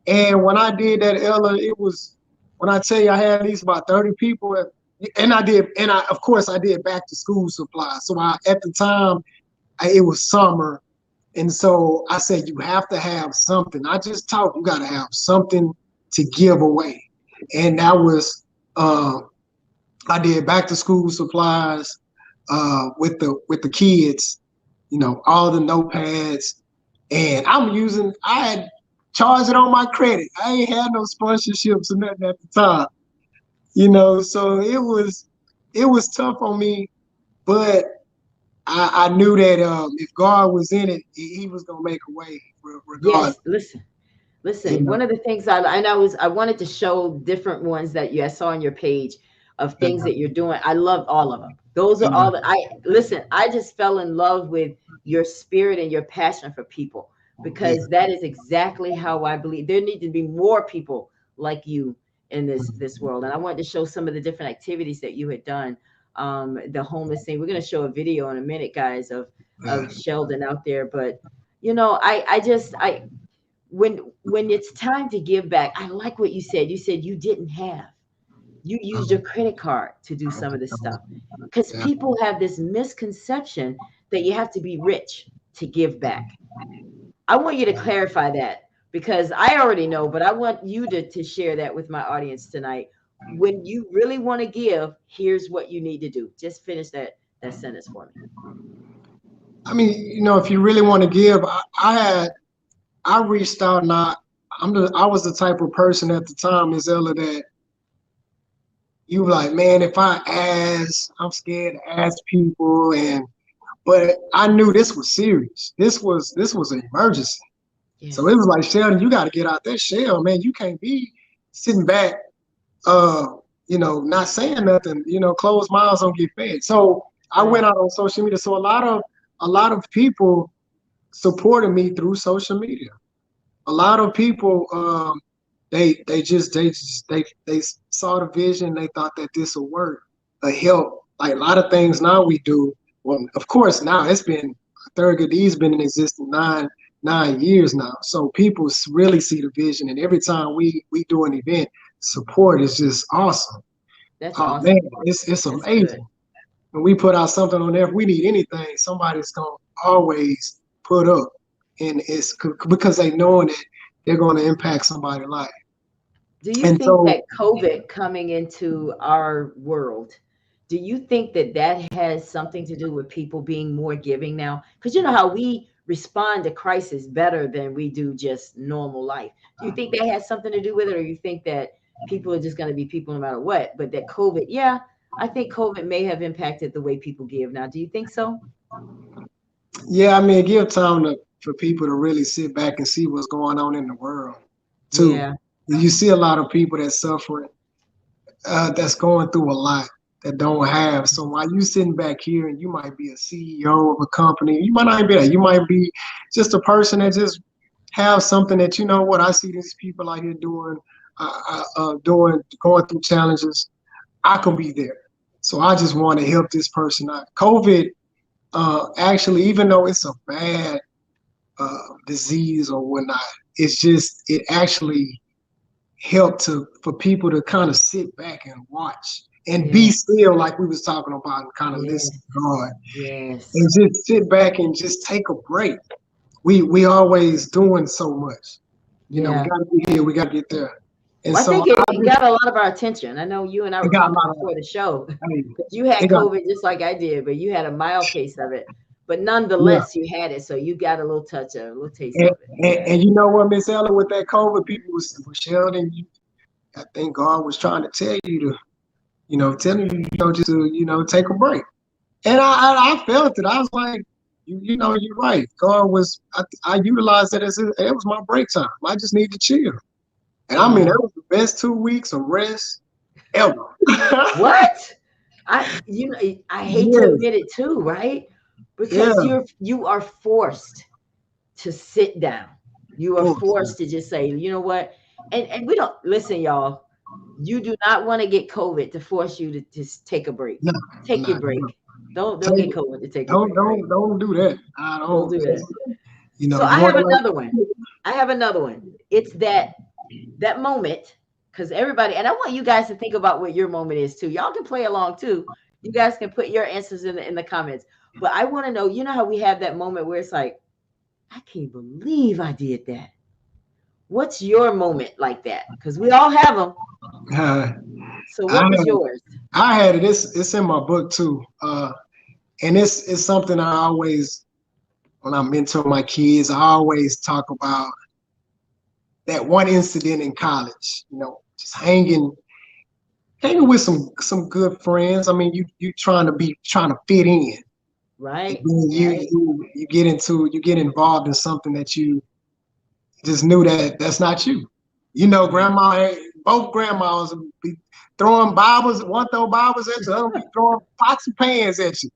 And when I did that, Ella, it was when I tell you I had at least about 30 people, and I of course I did back to school supplies. So at the time it was summer, and so I said you have to have something. I just talk. You got to have something to give away, and that was I did back to school supplies with the kids. All the notepads, and I had charged it on my credit. I ain't had no sponsorships or nothing at the time. So it was tough on me, but I knew that if God was in it, He was gonna make a way regardless. Yes. Listen. You Listen, know, one of the things I wanted to show different ones that I saw on your page of things uh, that you're doing. I loved all of them. Those are all that I listen. I just fell in love with your spirit and your passion for people yeah, because that is exactly how I believe there need to be more people like you in this world. And I wanted to show some of the different activities that you had done. The homeless thing. We're going to show a video in a minute, guys, of Sheldon out there. But I when it's time to give back, I like what you said. You said you didn't have. You used your credit card to do some of this stuff because yeah. people have this misconception that you have to be rich to give back. I want you to clarify that because I already know, but I want you to share that with my audience tonight. When you really want to give, here's what you need to do. Just finish that sentence for me. I mean, if you really want to give, I reached out, and I was the type of person at the time, Isella, that you were like, man, if I ask, I'm scared to ask people, but I knew this was serious. This was an emergency. So it Yes. was like, Sheldon, you got to get out that shell, man. You can't be sitting back, uh, not saying nothing. Closed mouths don't get fed. So I Right. went out on social media. So a lot of people supported me through social media. A lot of people, they saw the vision. They thought that this will work, help. Like a lot of things now we do. Well, of course, now it's been Theragood's been in existence nine years now. So people really see the vision, and every time we do an event, support is just awesome. That's Oh man, awesome. it's That's good. amazing. When we put out something on there, if we need anything, somebody's gonna always put up, and it's because they knowing that they're gonna impact somebody's life. Do you And think so, that COVID coming into our world, do you think that that has something to do with people being more giving now? Because you know how we respond to crisis better than we do just normal life. Do you think that has something to do with it, or you think that people are just going to be people no matter what? But that COVID, yeah, I think COVID may have impacted the way people give now. Do you think so? yeah, I mean, give time for people to really sit back and see what's going on in the world too. Yeah, You see a lot of people that suffering, that's going through a lot that don't have. So while you sitting back here and you might be a CEO of a company, you might not be that. You might be just a person that just have something that what I see these people out here doing going through challenges. I can be there. So I just want to help this person out. COVID, actually, even though it's a bad disease or whatnot, it actually helped for people to kind of sit back and watch and yeah, be still, like we was talking about, and kind of listen yes, to God and yes. just sit back and just take a break. We always doing so much. We Yeah. got to get here, we got to get there, and Well, I so think it got a lot of our attention. I know you and I it were got a talking lot of. before the show I mean, because you had it got COVID just like I did, but you had a mild case of it. But yeah. nonetheless, you had it, so you got a little touch of it, a little taste And, of it. and, Yeah. and you know what, Miss Ella, with that COVID, people was well, Sheldon. I think God was trying to tell you to, telling you, just to, take a break. And I felt it. I was like, you know, you're right. God was, I utilized it as it was my break time. I just need to chill. And I mean, Yeah. that was the best 2 weeks of rest ever. What? I hate to Yes, admit it too, right? Because yeah, you are forced to sit down. You are force. forced to just say, you know what? And we don't listen, y'all. You do not want to get COVID to force you to just take a break. No, Take your no, break. Don't take get it. COVID to take a break, right? Don't do that. I Don't don't. do that. You know, So you I want have to another one. I have another one. It's that moment, because everybody, and I want you guys to think about what your moment is too. Y'all can play along too. You guys can put your answers in the comments. But I want to know, you know how we have that moment where it's like, I can't believe I did that. What's your moment like that? Because we all have them. uh, So what I was yours? I had it. It's in my book too. And it's something I always, when I mentor my kids, I always talk about that one incident in college. You know, just hanging with some good friends. I mean, you trying to fit in, and Right, then right. you get involved in something that you just knew that that's not you. You know, Mhm. both grandmas would be throwing Bibles. One throw Bibles at you, the other be throwing pots and pans at you.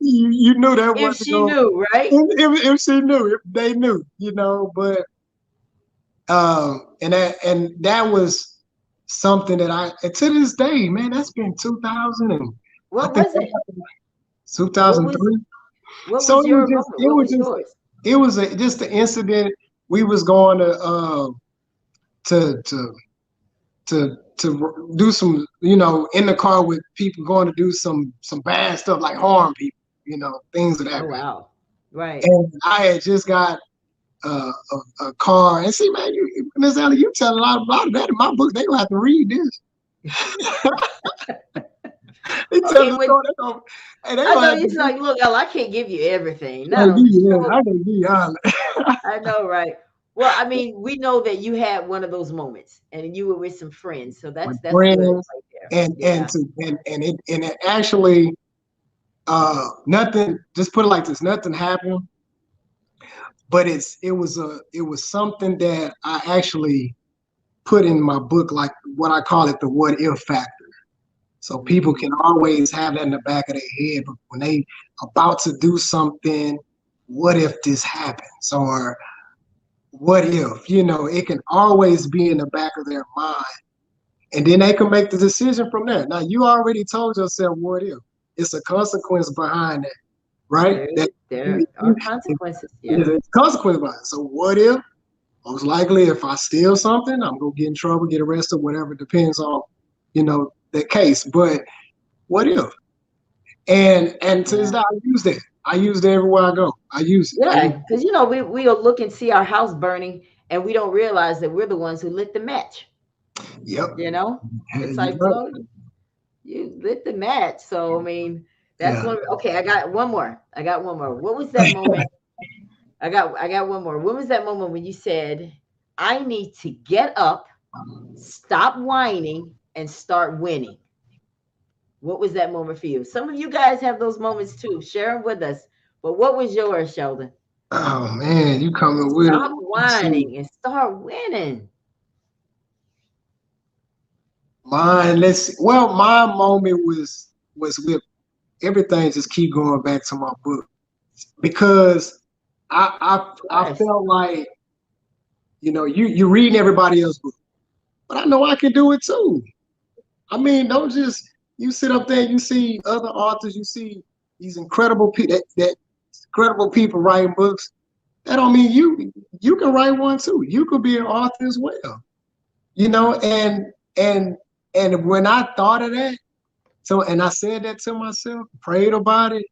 You knew that If wasn't she going. knew, right? If she knew, if they knew, you know. But and that was something that and to this day, man, that's been 2000 and I What think was it? What was 2003. what So was your moment? What was yours? it was just an incident. We was going to do some, you know, in the car with people going to do some bad stuff like harm people, you know, things of that Oh way. wow. Right. And I had just got a car. And see, man, Miss Ellie, you tell a lot of that in my book. They gonna have to read this. He tells Okay, the when story. They I gonna know have to you're like, look, Elle, I can't give you everything. like, No, yeah, show. I can be honest. I know, right? Well, I mean, we know that you had one of those moments, and you were with some friends, so With that's good friends right there. and Yeah. to and it actually nothing. Just put it like this: nothing happened, but it was something that I actually put in my book, like what I call it, the what if factor. So people Mm, can always have that in the back of their head, but when they about to do something, what if this happens? Or what if, you know, it can always be in the back of their mind. And then they can make the decision from there. Now you already told yourself what if. It's a consequence behind that, right? That there are consequences. there's Yeah. a consequence behind it. So what if? Most likely if I steal something, I'm gonna get in trouble, get arrested, whatever, depends on, you know, the case. But what if? And to this Yeah. day, I use that. I use it everywhere I go. I use it. I Yeah, use because we'll look and see our house burning, and we don't realize that we're the ones who lit the match. yep. You know, it's You like, right. well, you lit the match. So I mean, that's Yeah. one. Okay, I got one more. I got one more. What was that moment? I got one more. When was that moment when you said, I need to get up, stop whining, and start winning? What was that moment for you? Some of you guys have those moments too. Share them with us. But what was yours, Sheldon? Oh man, you coming with Stop them. Let's see. whining and start winning. Mine, let's see. Well, my moment was with everything just keep going back to my book. Because Of I course. felt like, you know, you reading everybody else's book. But I know I can do it too. I mean, don't just you sit up there and you see other authors, you see these incredible people that incredible people writing books. That don't mean you can write one too. You could be an author as well. You know, and and when I thought of that, so and I said that to myself, prayed about it,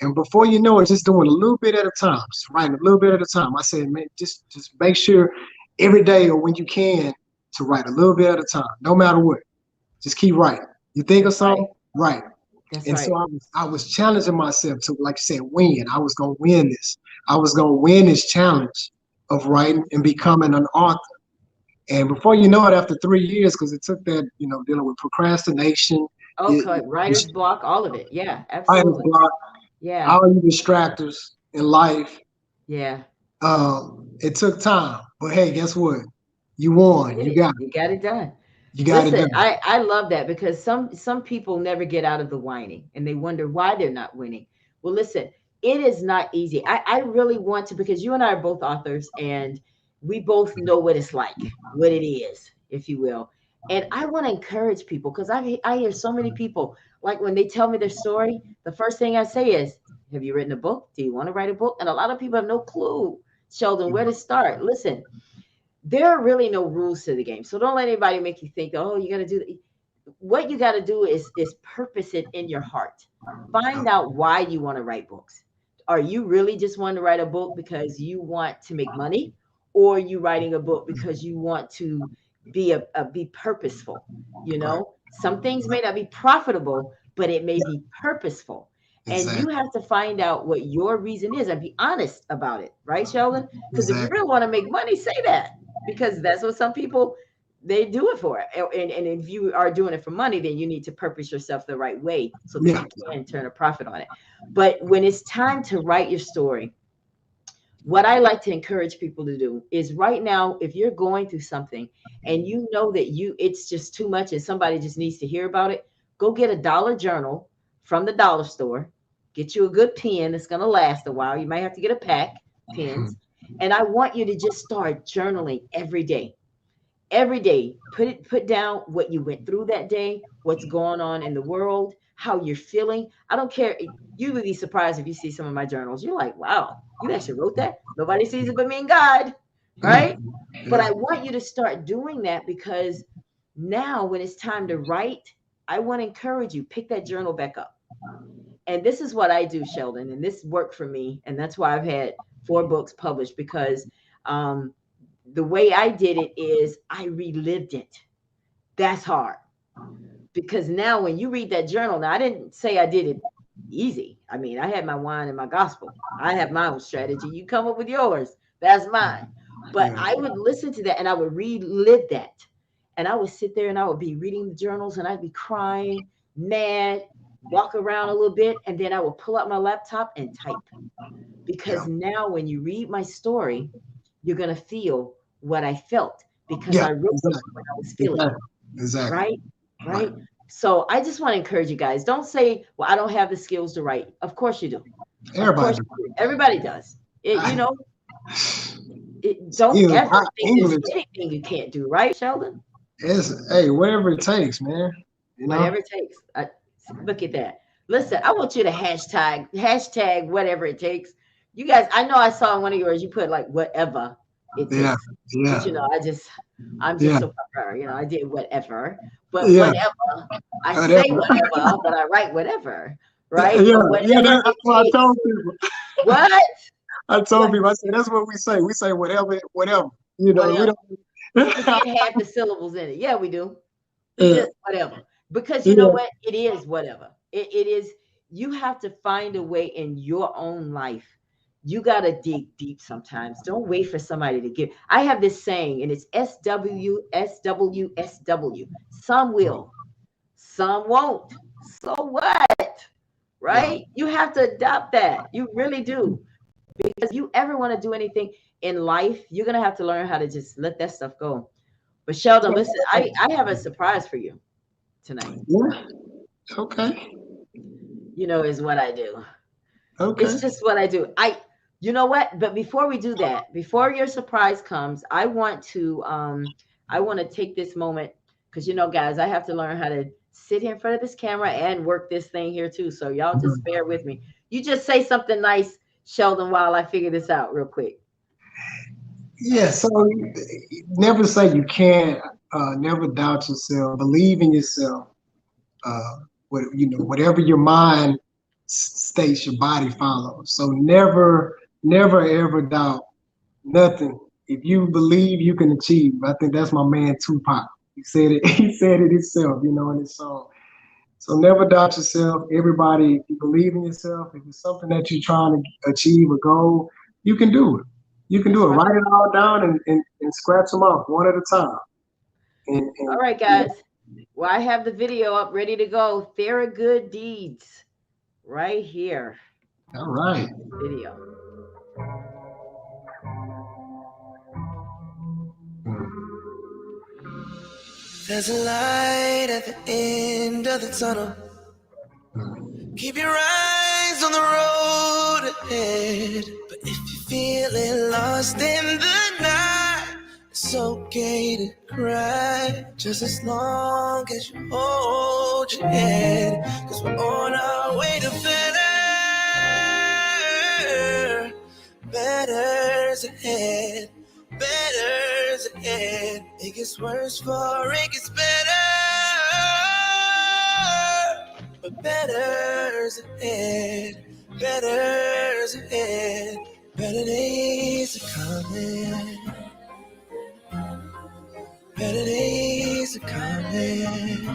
and before you know it, just doing a little bit at a time, just writing a little bit at a time. I said, man, just make sure every day or when you can to write a little bit at a time, no matter what. Just keep writing. You think of That's right. something, write. That's And so right. I was challenging myself to, like you said, win. I was gonna win this. I was gonna win this challenge of writing and becoming an author. And before you know it, after 3 years, because it took that, you know, dealing with procrastination, Okay. it, Writer's block, all of it. Yeah, writer's absolutely. block. Yeah. all you distractors in life. Yeah. It took time, but hey, guess what? You won. Did You it. got You got it done. you got it Listen, done. I love that because some people never get out of the whining and they wonder why they're not winning. Well, listen, it is not easy. I really want to, because you and I are both authors and we both know what it's like, what it is, if you will. And I want to encourage people because I hear so many people, like when they tell me their story, the first thing I say is, have you written a book? Do you want to write a book? And a lot of people have no clue, Sheldon, where to start. Listen, there are really no rules to the game. So don't let anybody make you think, oh, you got to do what you got to do is purpose it in your heart. Find out why you want to write books. Are you really just wanting to write a book because you want to make money, or are you writing a book because you want to be purposeful? You Right. know, some things may not be profitable, but it may Yeah. be purposeful. And you Exactly. have to find out what your reason is and be honest about it, right, Sheldon? Because if you Exactly. really want to make money, say that, because that's what some people, they do it for. And if you are doing it for money, then you need to purpose yourself the right way so that Yeah. you can turn a profit on it. But when it's time to write your story, what I like to encourage people to do is right now, if you're going through something and you know that it's just too much and somebody just needs to hear about it, go get a dollar journal from the dollar store, get you a good pen that's going to last a while. You might have to get a pack Mhm. pens. And I want you to just start journaling every day. Put down what you went through that day, what's going on in the world, how you're feeling. I don't care. You would be surprised if you see some of my journals. You're like, wow, you actually wrote that. Nobody sees it but me and God, right? But Yeah. I want you to start doing that, because now when it's time to write, I want to encourage you, pick that journal back up. And this is what I do, Sheldon, and this worked for me, and that's why I've had 4 books published, because um, the way I did it is I relived it. That's hard, because now when you read that journal, now I didn't say I did it easy. I mean, I had my wine and my gospel. I have my own strategy. You come up with yours. That's mine. But Yeah. I would listen to that and I would relive that. And I would sit there and I would be reading the journals and I'd be crying, mad, walk around a little bit, and then I would pull out my laptop and type. Yeah. Because now when you read my story, you're going to feel what I felt, because Yeah. I wrote the book Exactly. when I was feeling it. Exactly. Exactly. Right? Right. Right? So I just want to encourage you guys. Don't say, well, I don't have the skills to write. Of course you do. Of Everybody course do. you do. Everybody does. It, I, don't skills. ever think there's English. anything you can't do, right, Sheldon? It's hey, whatever it takes, man. You know. Whatever it takes. Look at that. Listen, I want you to hashtag whatever it takes. You guys, I know I saw in one of yours, you put like whatever it Yeah. takes. But Yeah. I'm just Yeah. so proud. I did whatever. But Yeah. whatever, I say Whatever. whatever, but I write whatever, Yeah. right? But Yeah. whatever That's it what I takes. told people. What? I told What? people. I said that's what we say. We say whatever. Whatever. We Whatever. don't. We forget half the syllables in it. Yeah, we do. We Yeah. just whatever. Because you know Yeah. what? It is whatever. It is, you have to find a way in your own life. You got to dig deep sometimes. Don't wait for somebody to give. I have this saying, and it's SWSWSW. Some will, some won't. So what? Yeah. Right? You have to adopt that. You really do. Because you ever want to do anything in life, you're going to have to learn how to just let that stuff go. But Sheldon, listen, I have a surprise for you tonight. Yeah. Okay. Is what I do. It's Okay. just what I do. You know what? But before we do that, before your surprise comes, I want to take this moment, because guys, I have to learn how to sit here in front of this camera and work this thing here too. So y'all just bear with me. You just say something nice, Sheldon, while I figure this out real quick. Yeah. So never say you can't. Never doubt yourself. Believe in yourself. Whatever your mind states, your body follows. So never ever doubt nothing. If you believe, you can achieve. I think that's my man Tupac. He said it. He said it himself. In his song. So never doubt yourself. Everybody, if you believe in yourself, if it's something that you're trying to achieve a goal, you can do it. You can do That's it. right. Write it all down and scratch them off one at a time. And, All and right, guys. Well, I have the video up ready to go. Theragood deeds right here. All right. Video. Mm, There's a light at the end of the tunnel. mm, Keep your eyes on the road ahead. But if you're feeling lost in the night, it's okay to cry. Just as long as you hold your head. Cause we're on our way to better. Better's ahead. Better's ahead. It gets worse before it gets better. But better's ahead. Better's ahead. Better days are coming. Better days are coming.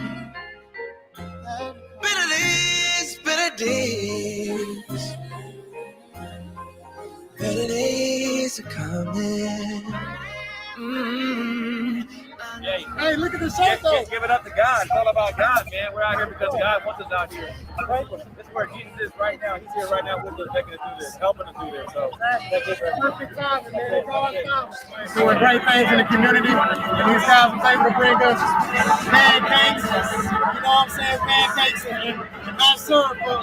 Better days, better days. Better days are coming. Mm. Hey, look at the shirt though. Give it up to God. It's all about God, man. We're out here because God wants us out here. This is where Jesus is right now. He's here right now with us, taking us through this, helping us through this. So that's just perfect timing, man. It's all time. Doing great things in the community, and these guys was able to bring us pancakes. You know what I'm saying? Pancakes and not syrup for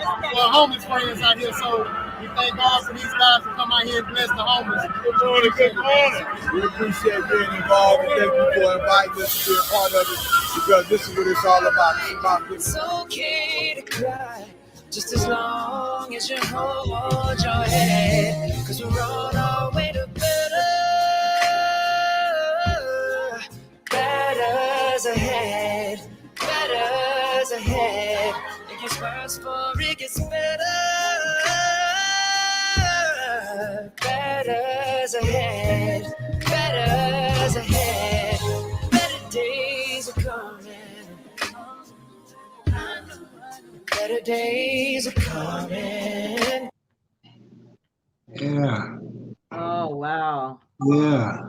homeless friends out here. So we thank God for these guys to come out here and bless the homeless. Good morning, good morning. We appreciate being involved and thank you for inviting us to be a part of it because this is what it's all about. It's about this. It's okay to cry, just as long as you hold your head. Cause we're on our way to better. Better's ahead. Better's ahead. It gets worse before it gets better. Better's ahead. Better's ahead. Better days are coming. Better days are coming. yeah. Oh, wow. Yeah.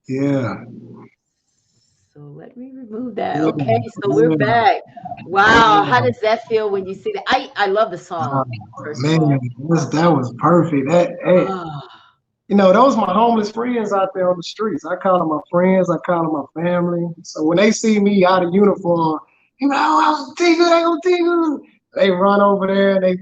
Yeah. So let me remove that. Yeah. Okay, so we're Yeah. back. Wow, how does that feel when you see that? I love the Oh, song, first of man, all. that was perfect. That hey, Oh, those my homeless friends out there on the streets. I call them my friends. I call them my family. So when they see me out of uniform, oh, I was Tingle, they gonna Tingle. They run over there. And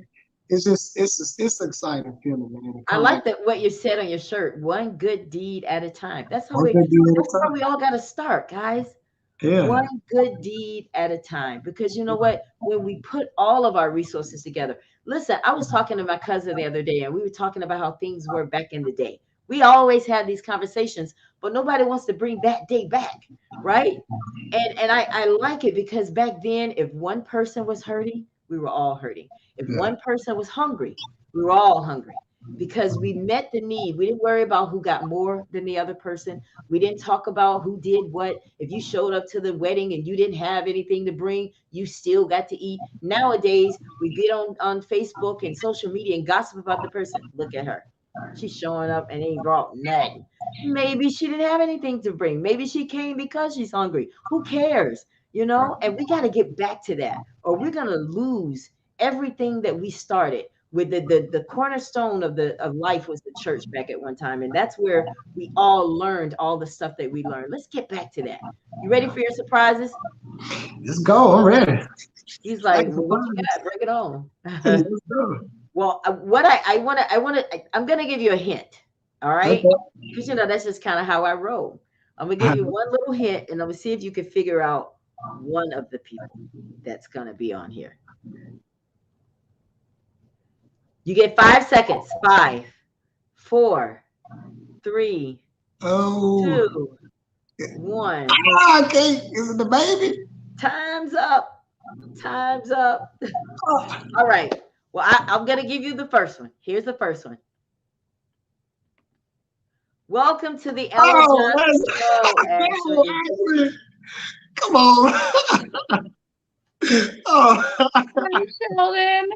it's an exciting feeling, man. To I come back like that what you said on your shirt. One good deed at a time. one good deal at That's a where we time. all got to start, guys. Yeah, One good deed at a time. Because you know what? When we put all of our resources together, listen, I was talking to my cousin the other day, and we were talking about how things were back in the day. We always had these conversations, but nobody wants to bring that day back, right? And I like it because back then, if one person was hurting, we were all hurting. If yeah, one person was hungry, we were all hungry because we met the need. We didn't worry about who got more than the other person. We didn't talk about who did what. If you showed up to the wedding and you didn't have anything to bring, you still got to eat. Nowadays, we get on Facebook and social media and gossip about the person. Look at her. She's showing up and ain't brought nothing. Maybe she didn't have anything to bring. Maybe she came because she's hungry. Who cares? You know, and we got to get back to that, or we're going to lose everything that we started with the cornerstone of life was the church back at one time, and that's where we all learned all the stuff that we learned. Let's get back to that. You ready for your surprises? let's go. I'm ready. He's like, Thanks well, for what you calling. got? Bring it on. Let's go. Well, what I'm gonna give you a hint. All right, because you know that's just kind of how I roll. I'm gonna give Okay. you one little hint, and I'm gonna see if you can figure out one of the people that's gonna be on here. You get 5 seconds. Five, four, three, Oh, two, one. okay. Is it the baby? Time's up. Time's up. Oh, All right. Well, I'm gonna give you the first one. Here's the first one. Welcome to the Ella oh, Johnson Show, no, Ashley. Ashley. Come on. Oh, Hi, Sheldon.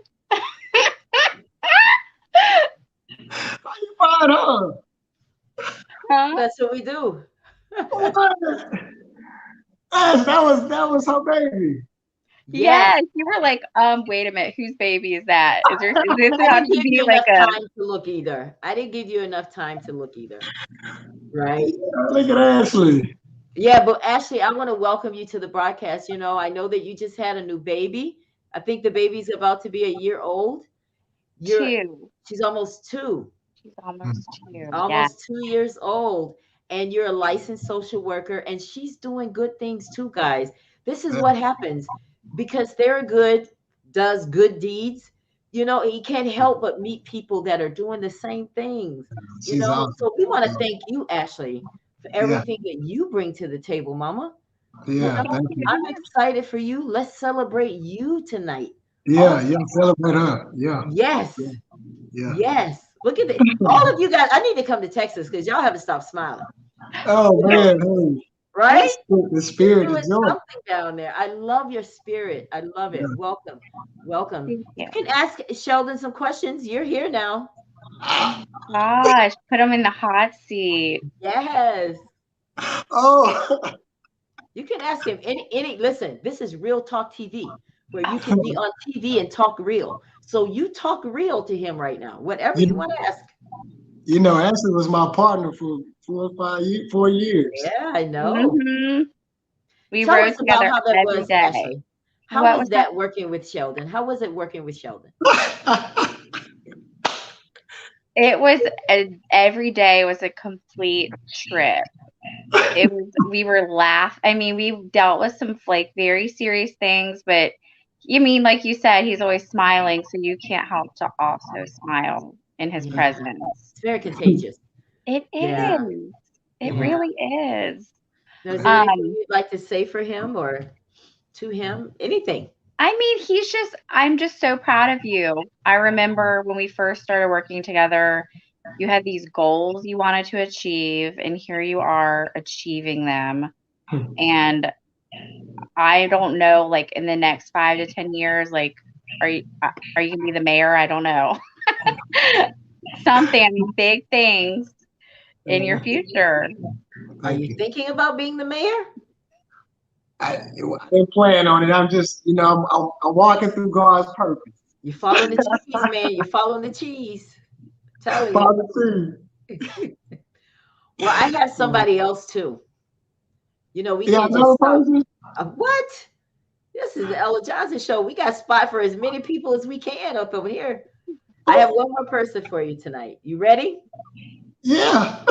how you find her? Huh? That's what we do. What? Ash, that was her baby. Yes. Yes, you were like, wait a minute, whose baby is that? Is this I how didn't to give be you like enough a time to look either. I didn't give you enough time to look either. Right? Look at Ashley. Yeah, but Ashley, I want to welcome you to the broadcast. I know that you just had a new baby. I think the baby's about to be a year old. You're two? She's almost two. She's almost two. Yeah. Almost 2 years old, and you're a licensed social worker, and she's doing good things too, guys. This is what happens because Theragood does good deeds. He can't help but meet people that are doing the same things. She's awesome. So we want to thank you, Ashley, for Yeah, everything that you bring to the table, Mama. yeah, thank you. I'm excited for you. Let's celebrate you tonight. Yeah, yeah, celebrate her. Yeah, Yes. yeah, yeah. Yes. Look at it. All of you guys, I need to come to Texas because y'all haven't stopped smiling. Oh man, hey, Right? the spirit, Doing the joy. something down there. I love your spirit. I love it. Yeah. Welcome. Welcome. Thank you. You can ask Sheldon some questions. You're here now. Gosh, put him in the hot seat. Yes. Oh, You can ask him any listen, this is Real Talk TV where you can be on TV and talk real. So you talk real to him right now. Whatever you want to ask. Ashley was my partner for 4 years. Yeah, I know. Mhm. We Tell rode us about together how that every was, day. Ashley. How What was was that? that working with Sheldon? How was it working with Sheldon? It was every day was a complete trip. We were I mean, we dealt with some like very serious things, but like you said, he's always smiling, so you can't help to also smile in his Yeah. presence. It's very contagious. It Yeah. is. It Yeah. really is. Now, is there anything Um, you'd like to say for him or to him? Anything? I mean, I'm just so proud of you. I remember when we first started working together, you had these goals you wanted to achieve, and here you are achieving them. And I don't know, like in the next 5 to 10 years, like, are you gonna be the mayor? I don't know. Something, I mean, big things in your future. Are Thank you you. thinking about being the mayor? I didn't plan on it. I'm just, I'm walking through God's purpose. You're following the cheese, man. You're following the cheese. Telling you. Father, see. Well, I have somebody else too. We Yeah, can't another just stop. person? What? This is the Ella Johnson show. We got spot for as many people as we can up over here. I have one more person for you tonight. You ready? Yeah.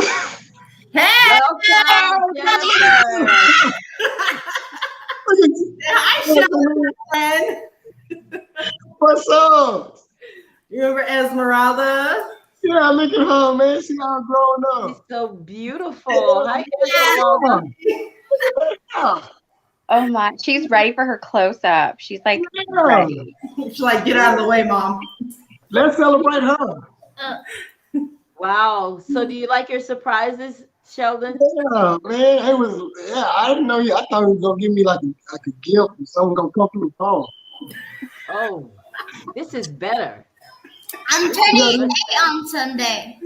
Hey, Welcome, Jennifer. hi, Sheldon, friend. What's up? You remember Esmeralda? Yeah, look at her, man. She all grown She's up. so beautiful. Hi, Esmeralda. Yeah. Oh my, she's ready for her close up. She's like Yeah. ready. She's like, get out of the way, Mom. Let's celebrate her. Wow. So do you like your surprises, Sheldon? Yeah, man. It was, I didn't know you. I thought he was going to give me like a gift or something going to come through the phone. Oh, this is better. I'm turning 8 on Sunday.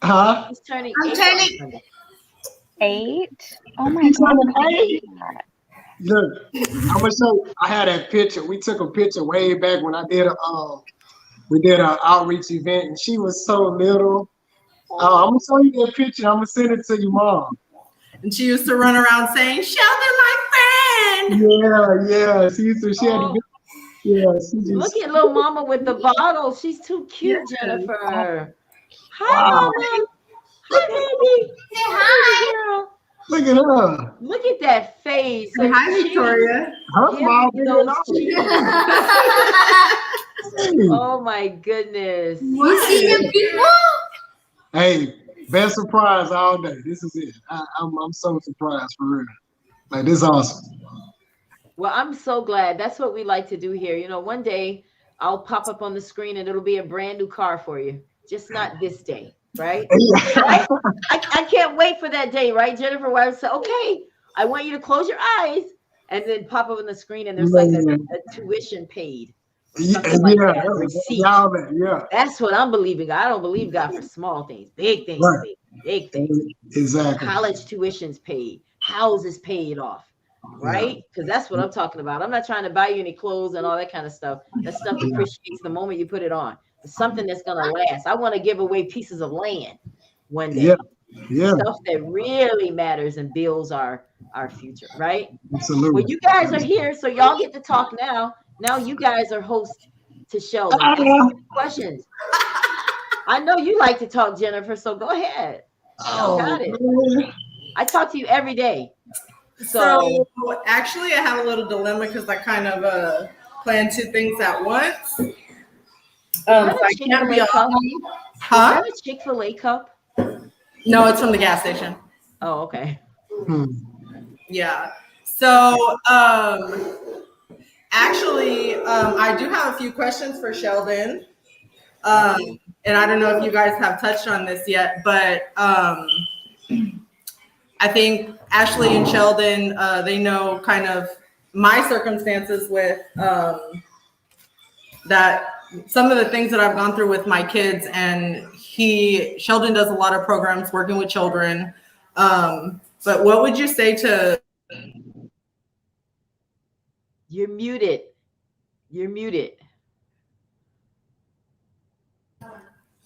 Huh? He's turning I'm 8 turning- on Sunday. 8? Oh my He's god. turning 8? Look, I'm gonna show you. I had that picture. We took a picture way back when I did we did an outreach event, and she was so little. I'm gonna show you that picture. I'm gonna send it to your mom. And she used to run around saying, Sheldon, my friend. Yeah. She used to. She had to. Yeah. She just. Look at little mama with the bottle. She's too cute, Yes. Jennifer. Hi, Wow. mama. Hi, baby. Say hi. Girl. Look at her. Look at that face. Say hi, Cheese. Victoria. Her Give smile me bigger those than ours. cheese. Hey. Oh my goodness. You see the people? Hey, best surprise all day. This is it. I'm so surprised for real. Like this is awesome. Well, I'm so glad. That's what we like to do here. One day I'll pop up on the screen and it'll be a brand new car for you. Just not this day, right? Right? I can't wait for that day, right, Jennifer? Where I say, okay, I want you to close your eyes and then pop up on the screen and there's like a tuition paid. Or something like that. A receipt. Yeah. That's what I'm believing. I don't believe God for small things. Big things, Right. big things. Exactly. College tuition's paid. Houses paid off. right? Because that's what I'm talking about. I'm not trying to buy you any clothes and all that kind of stuff. That stuff depreciates the moment you put it on. But something that's going to last. I want to give away pieces of land one day. Yeah. Yeah. Stuff that really matters and builds our future, right? Absolutely. Well, you guys are here, so y'all get to talk now. Now you guys are hosts to Sheldon. Ask me questions. I know you like to talk, Jennifer, so go ahead. Y'all got it. I talk to you every day. So actually, I have a little dilemma because I kind of plan two things at once. So I can't be cup? Huh? Is that a Chick-fil-A cup? No, it's from the gas station. Oh, okay. Yeah. So actually, I do have a few questions for Sheldon. And I don't know if you guys have touched on this yet, but I think Ashley and Sheldon, they know kind of my circumstances with that, some of the things that I've gone through with my kids, and Sheldon does a lot of programs working with children. But what would you say to? You're muted. You're muted.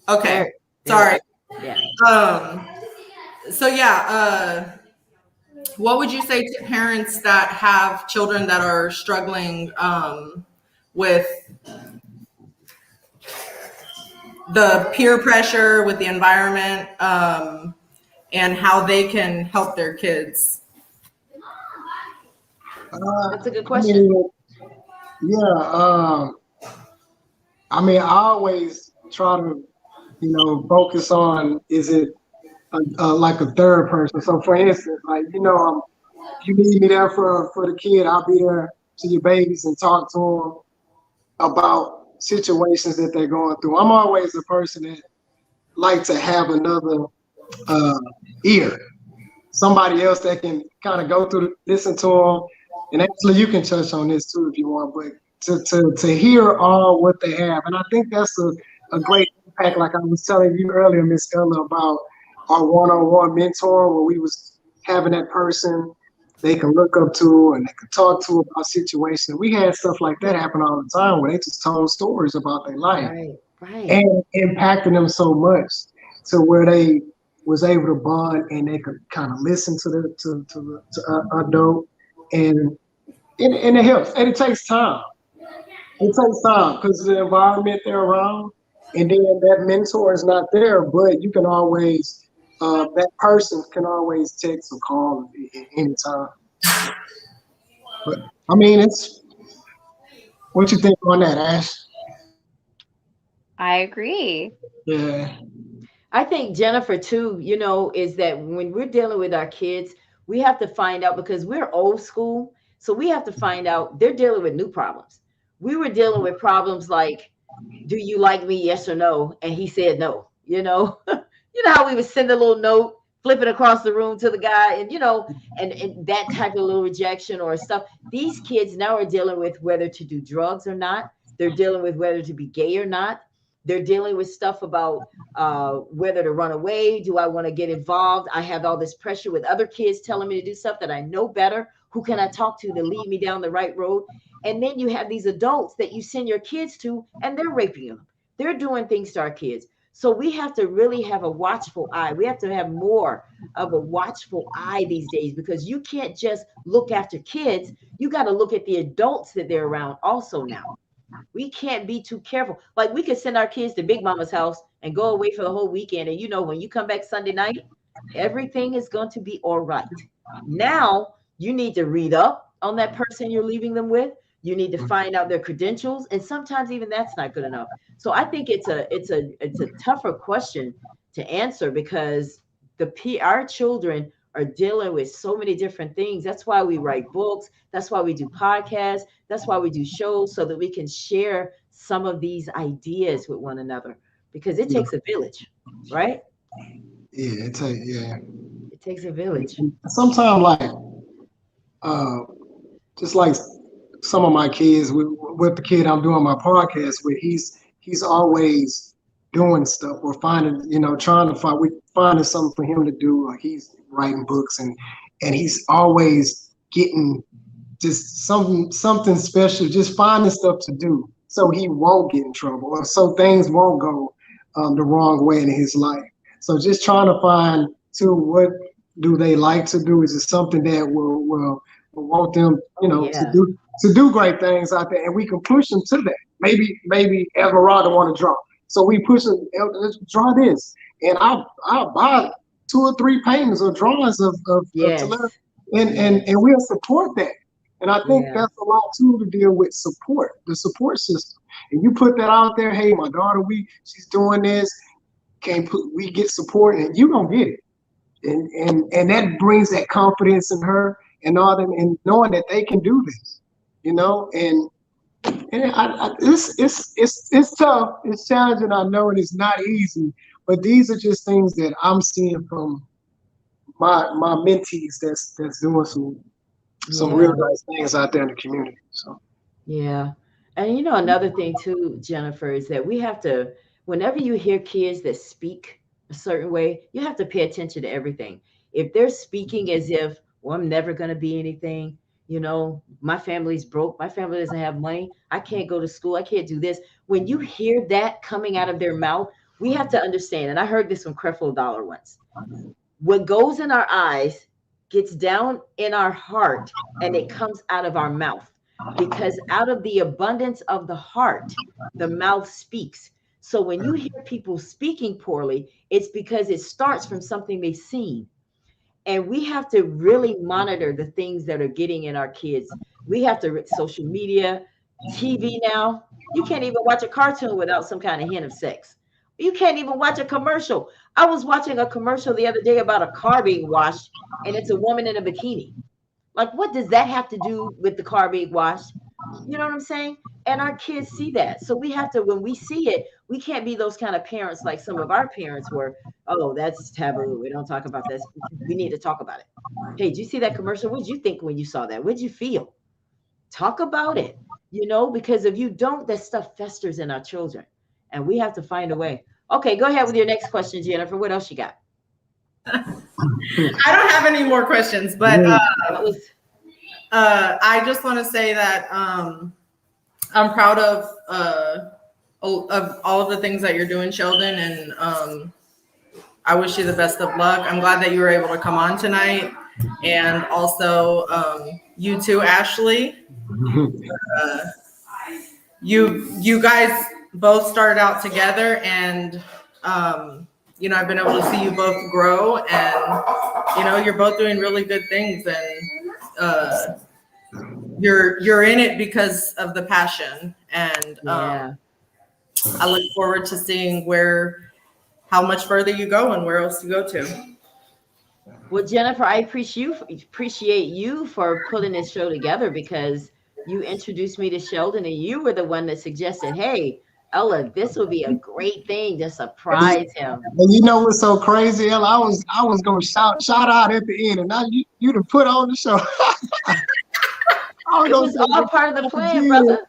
Okay. Sorry. Yeah. So yeah, what would you say to parents that have children that are struggling with the peer pressure, with the environment, and how they can help their kids? That's a good question. I mean, I always try to, focus on, is it like a third person? So for instance, like, if you need me there for the kid, I'll be there to your babies and talk to them about situations that they're going through. I'm always a person that like to have another ear, somebody else that can kind of go through, listen to them. And actually, you can touch on this too if you want, but to hear all what they have. And I think that's a great impact. Like I was telling you earlier, Miss Ella, about our one-on-one mentor, where we was having that person they can look up to and they can talk to about situations. We had stuff like that happen all the time where they just told stories about their life, right. And impacting them so much to where they was able to bond and they could kind of listen to the adult, and it helps. And it takes time. It takes time because the environment they're around, and then that mentor is not there, but you can always, that person can always text or call at any time. But I mean, what you think on that, Ash? I agree. Yeah. I think, Jennifer, too, is that when we're dealing with our kids, we have to find out, because we're old school. So we have to find out they're dealing with new problems. We were dealing with problems like, do you like me? Yes or no? And he said no, You know how we would send a little note, flip it across the room to the guy, and, and that type of little rejection or stuff. These kids now are dealing with whether to do drugs or not. They're dealing with whether to be gay or not. They're dealing with stuff about whether to run away. Do I want to get involved? I have all this pressure with other kids telling me to do stuff that I know better. Who can I talk to lead me down the right road? And then you have these adults that you send your kids to, and they're raping them. They're doing things to our kids. So we have to really have a watchful eye. We have to have more of a watchful eye these days, because you can't just look after kids. You got to look at the adults that they're around also now. We can't be too careful. Like, we could send our kids to Big Mama's house and go away for the whole weekend. And when you come back Sunday night, everything is going to be all right. Now you need to read up on that person you're leaving them with. You need to find out their credentials. And sometimes even that's not good enough. So I think it's a tougher question to answer, because our children are dealing with so many different things. That's why we write books. That's why we do podcasts. That's why we do shows, so that we can share some of these ideas with one another, because it takes a village, right? Yeah, it takes a village. Sometimes, just like some of my kids, with the kid I'm doing my podcast with, he's always doing stuff or finding, finding something for him to do. Like, he's writing books and he's always getting just something special, just finding stuff to do so he won't get in trouble or so things won't go the wrong way in his life. So just trying to find too, what do they like to do? Is it something that will want them, to do great things out there, and we can push them to that. Maybe Everardo want to draw, so we push them. Let's draw this, and I'll buy 2 or 3 paintings or drawings of Talib, and we'll support that. And I think that's a lot too to deal with support, the support system. And you put that out there, hey, my daughter, she's doing this, we get support, and you gonna get it. And that brings that confidence in her and all them, and knowing that they can do this, and it's tough, it's challenging, I know, and it's not easy, but these are just things that I'm seeing from my mentees that's doing some real nice things out there in the community. So and another thing too, Jennifer, is that we have to, whenever you hear kids that speak a certain way, you have to pay attention to everything. If they're speaking as if, well, I'm never going to be anything, my family's broke, my family doesn't have money, I can't go to school, I can't do this. When you hear that coming out of their mouth, we have to understand, and I heard this from Creflo Dollar once, what goes in our eyes gets down in our heart and it comes out of our mouth, because out of the abundance of the heart, the mouth speaks. So when you hear people speaking poorly, it's because it starts from something they've seen. And we have to really monitor the things that are getting in our kids. We have to, social media, TV now, you can't even watch a cartoon without some kind of hint of sex. You can't even watch a commercial. I was watching a commercial the other day about a car being washed, and it's a woman in a bikini. Like, what does that have to do with the car being washed? You know what I'm saying? And our kids see that. So we have to, when we see it, we can't be those kind of parents like some of our parents were. Oh, that's taboo, we don't talk about this. We need to talk about it. Hey, did you see that commercial? What did you think when you saw that? What did you feel? Talk about it, because if you don't, that stuff festers in our children, and we have to find a way. Okay, go ahead with your next question, Jennifer. What else you got? I don't have any more questions, but I just want to say that I'm proud of all of the things that you're doing, Sheldon, and I wish you the best of luck. I'm glad that you were able to come on tonight, and also you too, Ashley. You guys both started out together, and I've been able to see you both grow, and you're both doing really good things, and you're in it because of the passion, and I look forward to seeing how much further you go and where else you go to. Well, Jennifer, I appreciate you for putting this show together, because you introduced me to Sheldon, and you were the one that suggested, hey, Ella, this would be a great thing to surprise him. And you know what's so crazy, Ella? I was gonna shout out at the end, and now you done put on the show. It was all part of the plan, brother.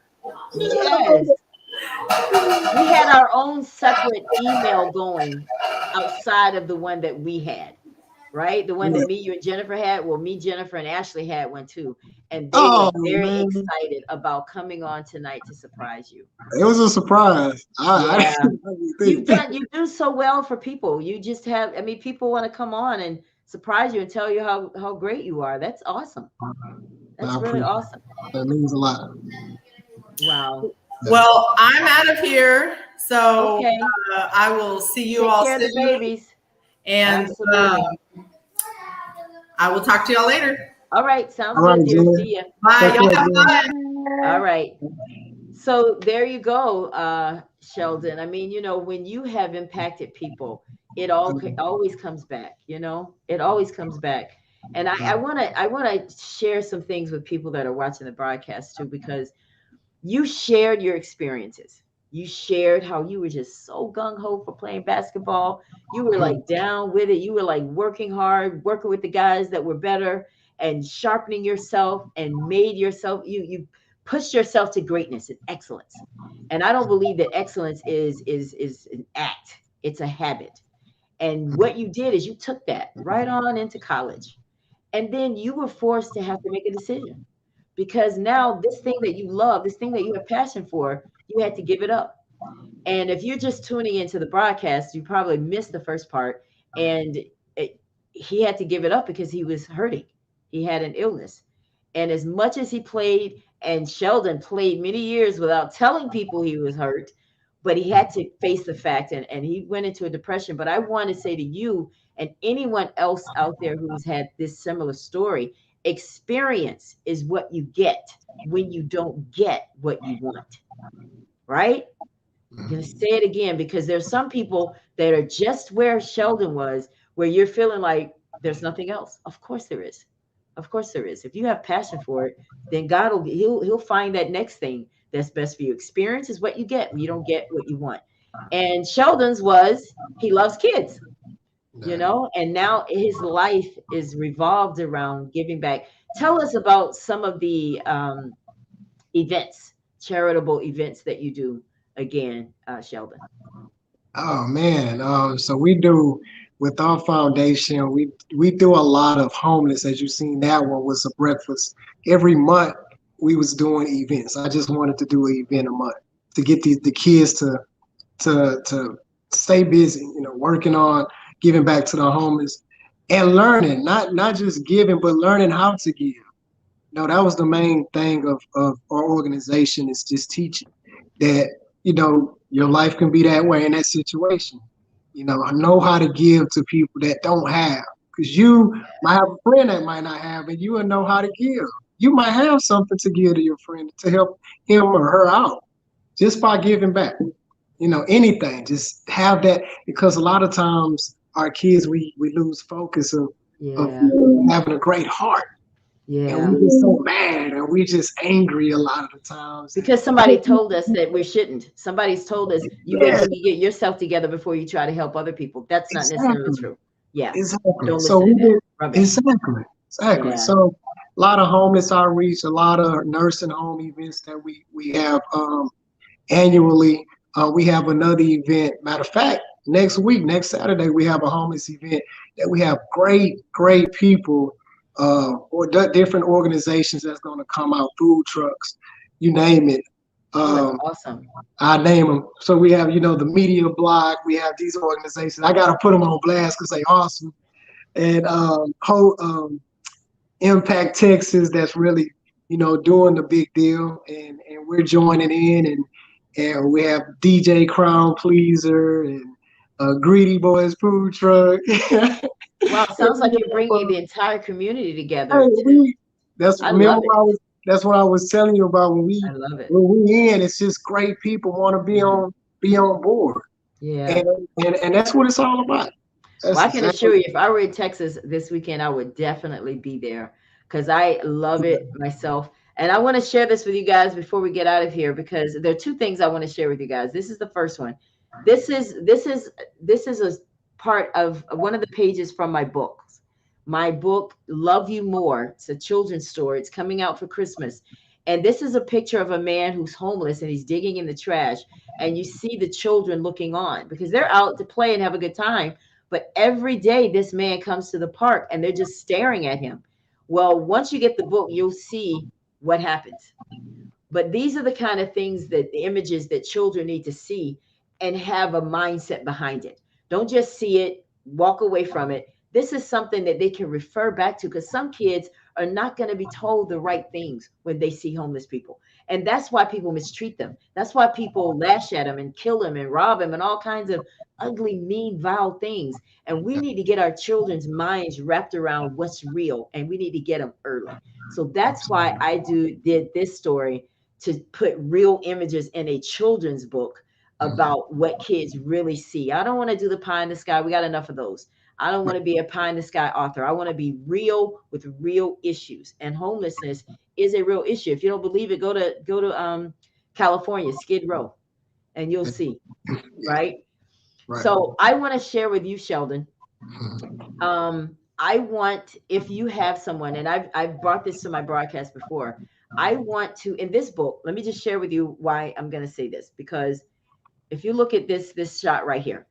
Yes. We had our own separate email going outside of the one that we had, right? The one that me, you, and Jennifer had. Well, me, Jennifer, and Ashley had one too. And they were very excited about coming on tonight to surprise you. It was a surprise. You do so well for people. You just have, people want to come on and surprise you and tell you how great you are. That's awesome. That's really awesome. That means a lot. Wow. Well, I'm out of here, so I will see you all soon. Take care of the babies. And I will talk to y'all later. All right, sounds good, dear. See ya. Bye. Y'all have fun. All right. So there you go, Sheldon. When you have impacted people, it always comes back. It always comes back. And I want to share some things with people that are watching the broadcast too, because you shared your experiences. You shared how you were just so gung-ho for playing basketball. You were like down with it. You were like working hard, working with the guys that were better, and sharpening yourself, and made yourself, you pushed yourself to greatness and excellence. And I don't believe that excellence is an act. It's a habit. And what you did is you took that right on into college. And then you were forced to have to make a decision because now this thing that you love, this thing that you have passion for, you had to give it up. And if you're just tuning into the broadcast, you probably missed the first part. And he had to give it up because he was hurting. He had an illness. And as much as he played, and Sheldon played many years without telling people he was hurt, but he had to face the fact, and he went into a depression. But I want to say to you and anyone else out there who's had this similar story, experience is what you get when you don't get what you want, right? I'm going to say it again because there's some people that are just where Sheldon was, where you're feeling like there's nothing else. Of course there is. Of course there is. If you have passion for it, then God will he'll find that next thing that's best for you. Experience is what you get when you don't get what you want. And Sheldon's was he loves kids, and now his life is revolved around giving back. Tell us about some of the events, charitable events that you do again, Sheldon. Oh man, so we do with our foundation. We do a lot of homeless. As you seen, that one was a breakfast. Every month we was doing events. I just wanted to do an event a month to get the kids to stay busy. Working on giving back to the homeless and learning, not just giving, but learning how to give. No, that was the main thing of our organization is just teaching that, your life can be that way in that situation. Know how to give to people that don't have. Because you might have a friend that might not have, and you will know how to give. You might have something to give to your friend to help him or her out just by giving back. Anything. Just have that because a lot of times our kids we lose focus of having a great heart. Yeah. And we just so mad and we just angry a lot of the times. Because somebody told us that we shouldn't. Somebody's told us you wait till you get yourself together before you try to help other people. That's not necessarily true. Yeah. Exactly. Don't So listen to we that. exactly. Yeah. So a lot of homeless outreach, a lot of nursing home events that we have annually. We have another event. Matter of fact, next week, next Saturday, we have a homeless event that we have great people or different organizations that's going to come out, food trucks, you name it. That's awesome. I name them. So we have, the media block. We have these organizations. I got to put them on blast because they awesome. And Impact Texas, that's really, doing the big deal. And we're joining in. And we have DJ Crown Pleaser and Greedy Boys Food Truck. Wow, sounds like you're bringing the entire community together. Hey, that's I love it. That's what I was telling you about when I love it. we in. It's just great people want to be on board. Yeah. And that's what it's all about. Well, I can assure you, if I were in Texas this weekend, I would definitely be there because I love it myself. And I want to share this with you guys before we get out of here because there are two things I want to share with you guys. This is the first one. This is a part of one of the pages from my book. My book, Love You More. It's a children's story. It's coming out for Christmas. And this is a picture of a man who's homeless and he's digging in the trash. And you see the children looking on because they're out to play and have a good time. But every day this man comes to the park and they're just staring at him. Well, once you get the book, you'll see what happens. But these are the kind of things the images that children need to see and have a mindset behind it. Don't just see it, walk away from it. This is something that they can refer back to because some kids are not going to be told the right things when they see homeless people. And that's why people mistreat them. That's why people lash at them and kill them and rob them and all kinds of ugly, mean, vile things. And we need to get our children's minds wrapped around what's real and we need to get them early. So that's why I did this story to put real images in a children's book about what kids really see. I don't want to do the pie in the sky. We got enough of those. I don't want to be a pie in the sky author. I want to be real with real issues. And homelessness is a real issue. If you don't believe it, go to California, Skid Row, and you'll see. Right? So I want to share with you, Sheldon. I want, if you have someone, and I've brought this to my broadcast before, I want to, in this book, let me just share with you why I'm going to say this, because if you look at this shot right here,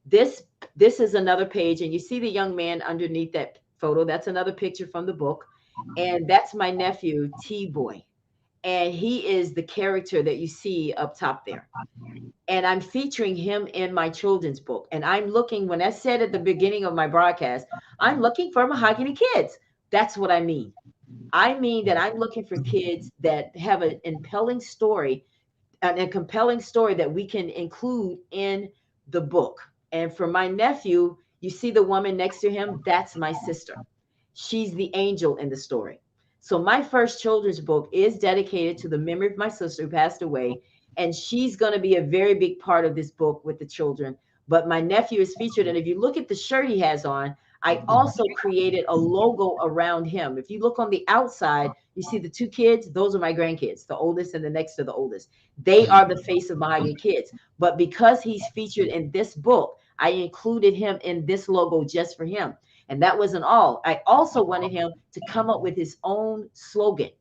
this is another page, and you see the young man underneath photo. That's another picture from the book. And that's my nephew, T-Boy. And he is the character that you see up top there. And I'm featuring him in my children's book. And I'm looking, when I said at the beginning of my broadcast, I'm looking for mahogany kids. That's what I mean. I mean that I'm looking for kids that have an impelling story and a compelling story that we can include in the book. And for my nephew, you see the woman next to him, that's my sister. She's the angel in the story. So my first children's book is dedicated to the memory of my sister who passed away, and she's going to be a very big part of this book with the children. But my nephew is featured, and if you look at the shirt he has on, I also created a logo around him. If you look on the outside, you see the two kids, those are my grandkids, the oldest and the next to the oldest. They are the face of Mahogany Kids. But because he's featured in this book, I included him in this logo just for him. And that wasn't all. I also wanted him to come up with his own slogan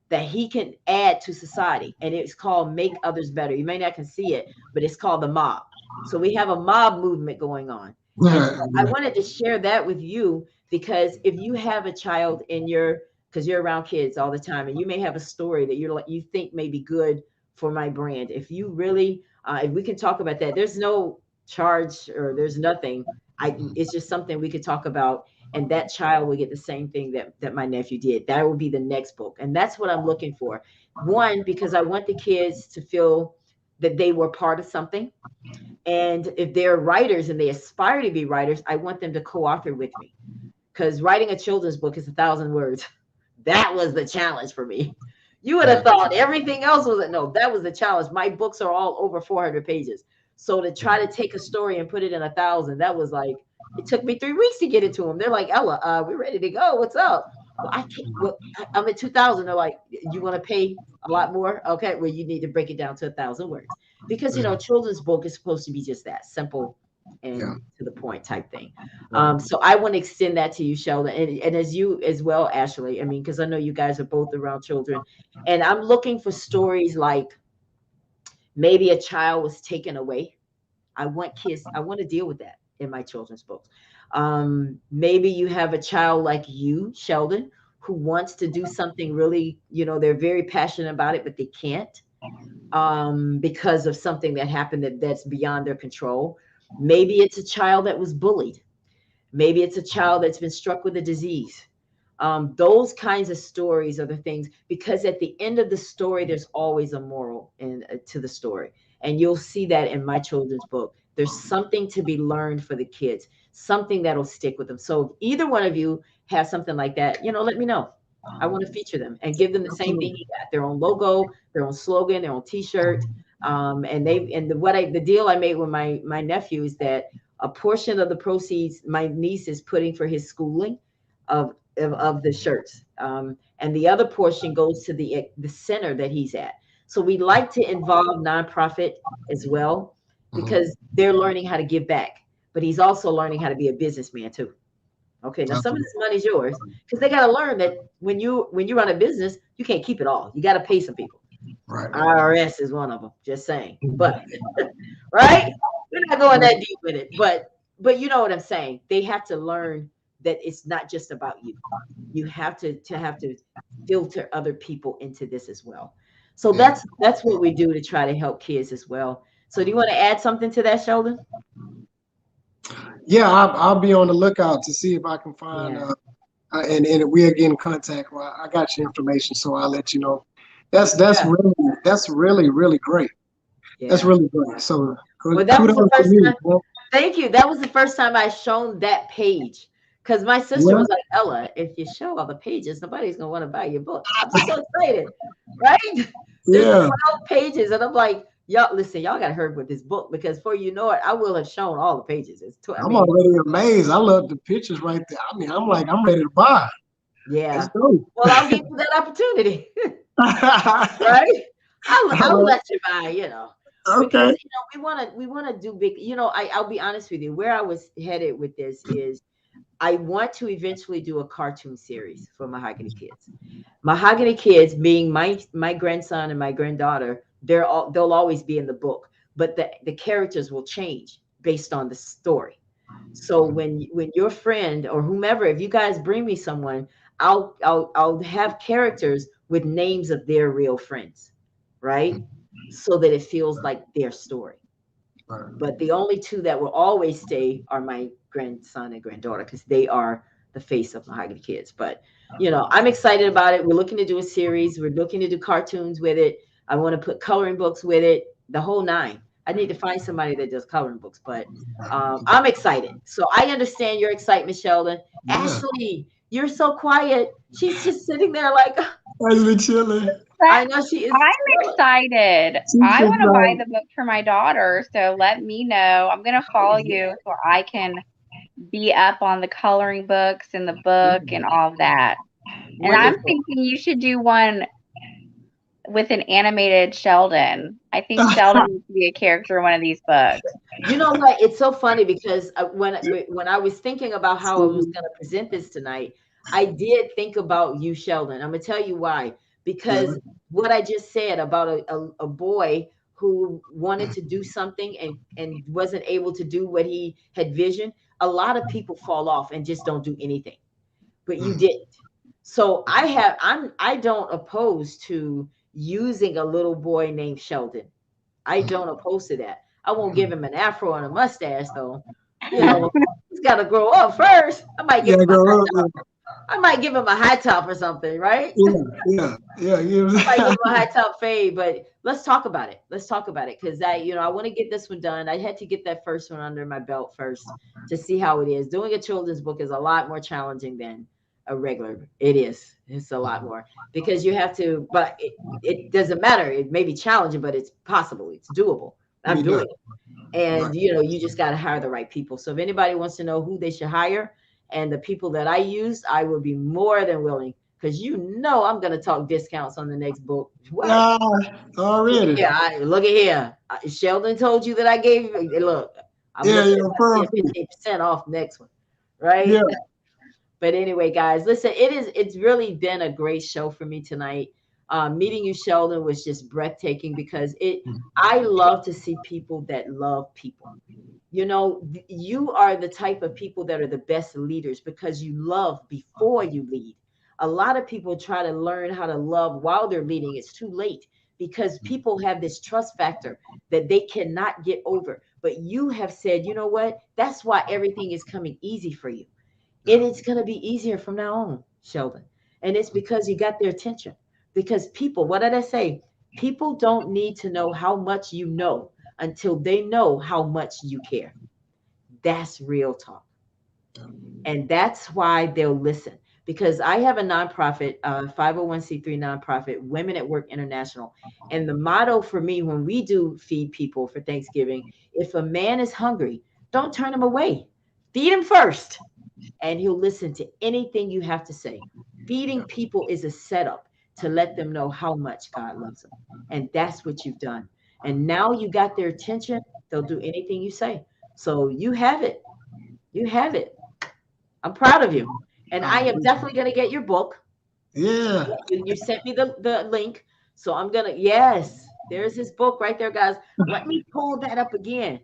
that he can add to society. And it's called Make Others Better. You may not can see it, but it's called the mob. So we have a mob movement going on. So I wanted to share that with you because if you have a child in your, because you're around kids all the time, and you may have a story that you're like, you think may be good for my brand. If you really, if we can talk about that, there's no charge or there's nothing. It's just something we could talk about, and that child will get the same thing that my nephew did. That will be the next book, and that's what I'm looking for. One, because I want the kids to feel that they were part of something. And if they're writers and they aspire to be writers, I want them to co-author with me, because writing a children's book is 1,000 words. That was the challenge for me. You would have thought everything else was no, that was the challenge. My books are all over 400 pages. So to try to take a story and put it in 1,000, that was like, it took me 3 weeks to get it to them. They're like, Ella, we're ready to go. What's up? Well, I can't. Well, I'm at 2,000. They're like, you want to pay a lot more? Okay, well, you need to break it down to 1,000 words, because children's book is supposed to be just that simple and to the point type thing. So I want to extend that to you, Sheldon, and as you as well, Ashley. I mean, because I know you guys are both around children, and I'm looking for stories like maybe a child was taken away. I want to deal with that in my children's books. Maybe you have a child like you, Sheldon, who wants to do something really, they're very passionate about it, but they can't because of something that happened that's beyond their control. Maybe it's a child that was bullied. Maybe it's a child that's been struck with a disease. Those kinds of stories are the things, because at the end of the story, there's always a moral to the story. And you'll see that in my children's book. There's something to be learned for the kids, something that'll stick with them. So if either one of you has something like that, let me know. I want to feature them and give them the same thing you got: their own logo, their own slogan, their own T-shirt. The deal I made with my nephew is that a portion of the proceeds my niece is putting for his schooling of the shirts, and the other portion goes to the center that he's at. So we like to involve nonprofit as well, because they're learning how to give back, but he's also learning how to be a businessman too. Okay, now some of this money is yours, because they got to learn that when you run a business, you can't keep it all. You got to pay some people. Right. IRS is one of them. Just saying, but right, we're not going that deep with it. But you know what I'm saying. They have to learn that it's not just about you. You have to filter other people into this as well. So that's what we do to try to help kids as well. So do you want to add something to that, Sheldon? Yeah, I'll be on the lookout to see if I can find and we'll get in contact. Well, I got your information, so I'll let you know. That's really great. Yeah. That's really great. So that was the first time. Thank you. That was the first time I shown that page, because my sister was like, Ella, if you show all the pages, nobody's gonna want to buy your book. I'm so excited, right? There's 12 pages, and I'm like, y'all listen, y'all got to hurry with this book, because before you know it, I will have shown all the pages. It's I'm already amazed. I love the pictures right there. I mean, I'm ready to buy. Yeah. Well, I'll give you that opportunity. Right? I'll let you buy, Okay. Because, we want to do big, I'll be honest with you. Where I was headed with this is I want to eventually do a cartoon series for Mahogany Kids. Mahogany Kids being my grandson and my granddaughter, they'll always be in the book, but the characters will change based on the story. So when your friend or whomever, if you guys bring me someone, I'll have characters with names of their real friends, right? So that it feels like their story. Right. But the only two that will always stay are my grandson and granddaughter because they are the face of Mahogany Kids. But I'm excited about it. We're looking to do a series. We're looking to do cartoons with it. I want to put coloring books with it, the whole nine. I need to find somebody that does coloring books, but I'm excited. So I understand your excitement, Sheldon. Yeah. Ashley, you're so quiet. She's just sitting there like, Actually chilling. I But know she is. I'm excited. She's I just want to buy like, the book for my daughter, so let me know. I'm gonna follow you so I can be up on the coloring books and the book and all of that. And I'm Wonderful. thinking you should do one with an animated Sheldon. I think Sheldon needs to be a character in one of these books. You know what? It's so funny because when I was thinking about how I was going to present this tonight, I did think about you, Sheldon. I'm gonna tell you why. yeah, Because what I just said about a boy who wanted to do something and wasn't able to do what he had visioned, a lot of people fall off and just don't do anything. But you didn't. So I don't oppose to using a little boy named Sheldon. I don't oppose to that. I won't give him an afro and a mustache though. He's got to grow up first. I might give yeah, him a high girl, top. I might give him a high top or something, right? I might give him a high top fade. But let's talk about it. Let's talk about it because I want to get this one done. I had to get that first one under my belt first to see how it is. Doing a children's book is a lot more challenging than a regular. It is. It's a lot more because you have to. But it doesn't matter. It may be challenging, but it's possible. It's doable. I'm Yeah, doing it. And you just got to hire the right people. So if anybody wants to know who they should hire and the people that I used, I would be more than willing because I'm going to talk discounts on the next book. What? ah, already. Yeah, look at here. Sheldon told you that I gave you. Look, I'm Yeah, looking yeah, at 15% off next one, right? yeah, But anyway, guys, listen, it's really been a great show for me tonight. Meeting you, Sheldon, was just breathtaking because I love to see people that love people. You are the type of people that are the best leaders because you love before you lead. A lot of people try to learn how to love while they're leading. It's too late because people have this trust factor that they cannot get over. But you have said, you know what? That's why everything is coming easy for you. And it's going to be easier from now on, Sheldon. And it's because you got their attention. Because people, what did I say? People don't need to know how much you know until they know how much you care. That's real talk. And that's why they'll listen. Because I have a nonprofit, 501c3 nonprofit, Women at Work International. And the motto for me when we do feed people for Thanksgiving, if a man is hungry, don't turn him away. Feed him first and he'll listen to anything you have to say. Feeding people is a setup to let them know how much God loves them. And that's what you've done. And now you got their attention, they'll do anything you say. So you have it. You have it. I'm proud of you. And I am definitely going to get your book. yeah, You sent me the link. So I'm going to, yes, there's his book right there, guys. Let me pull that up again.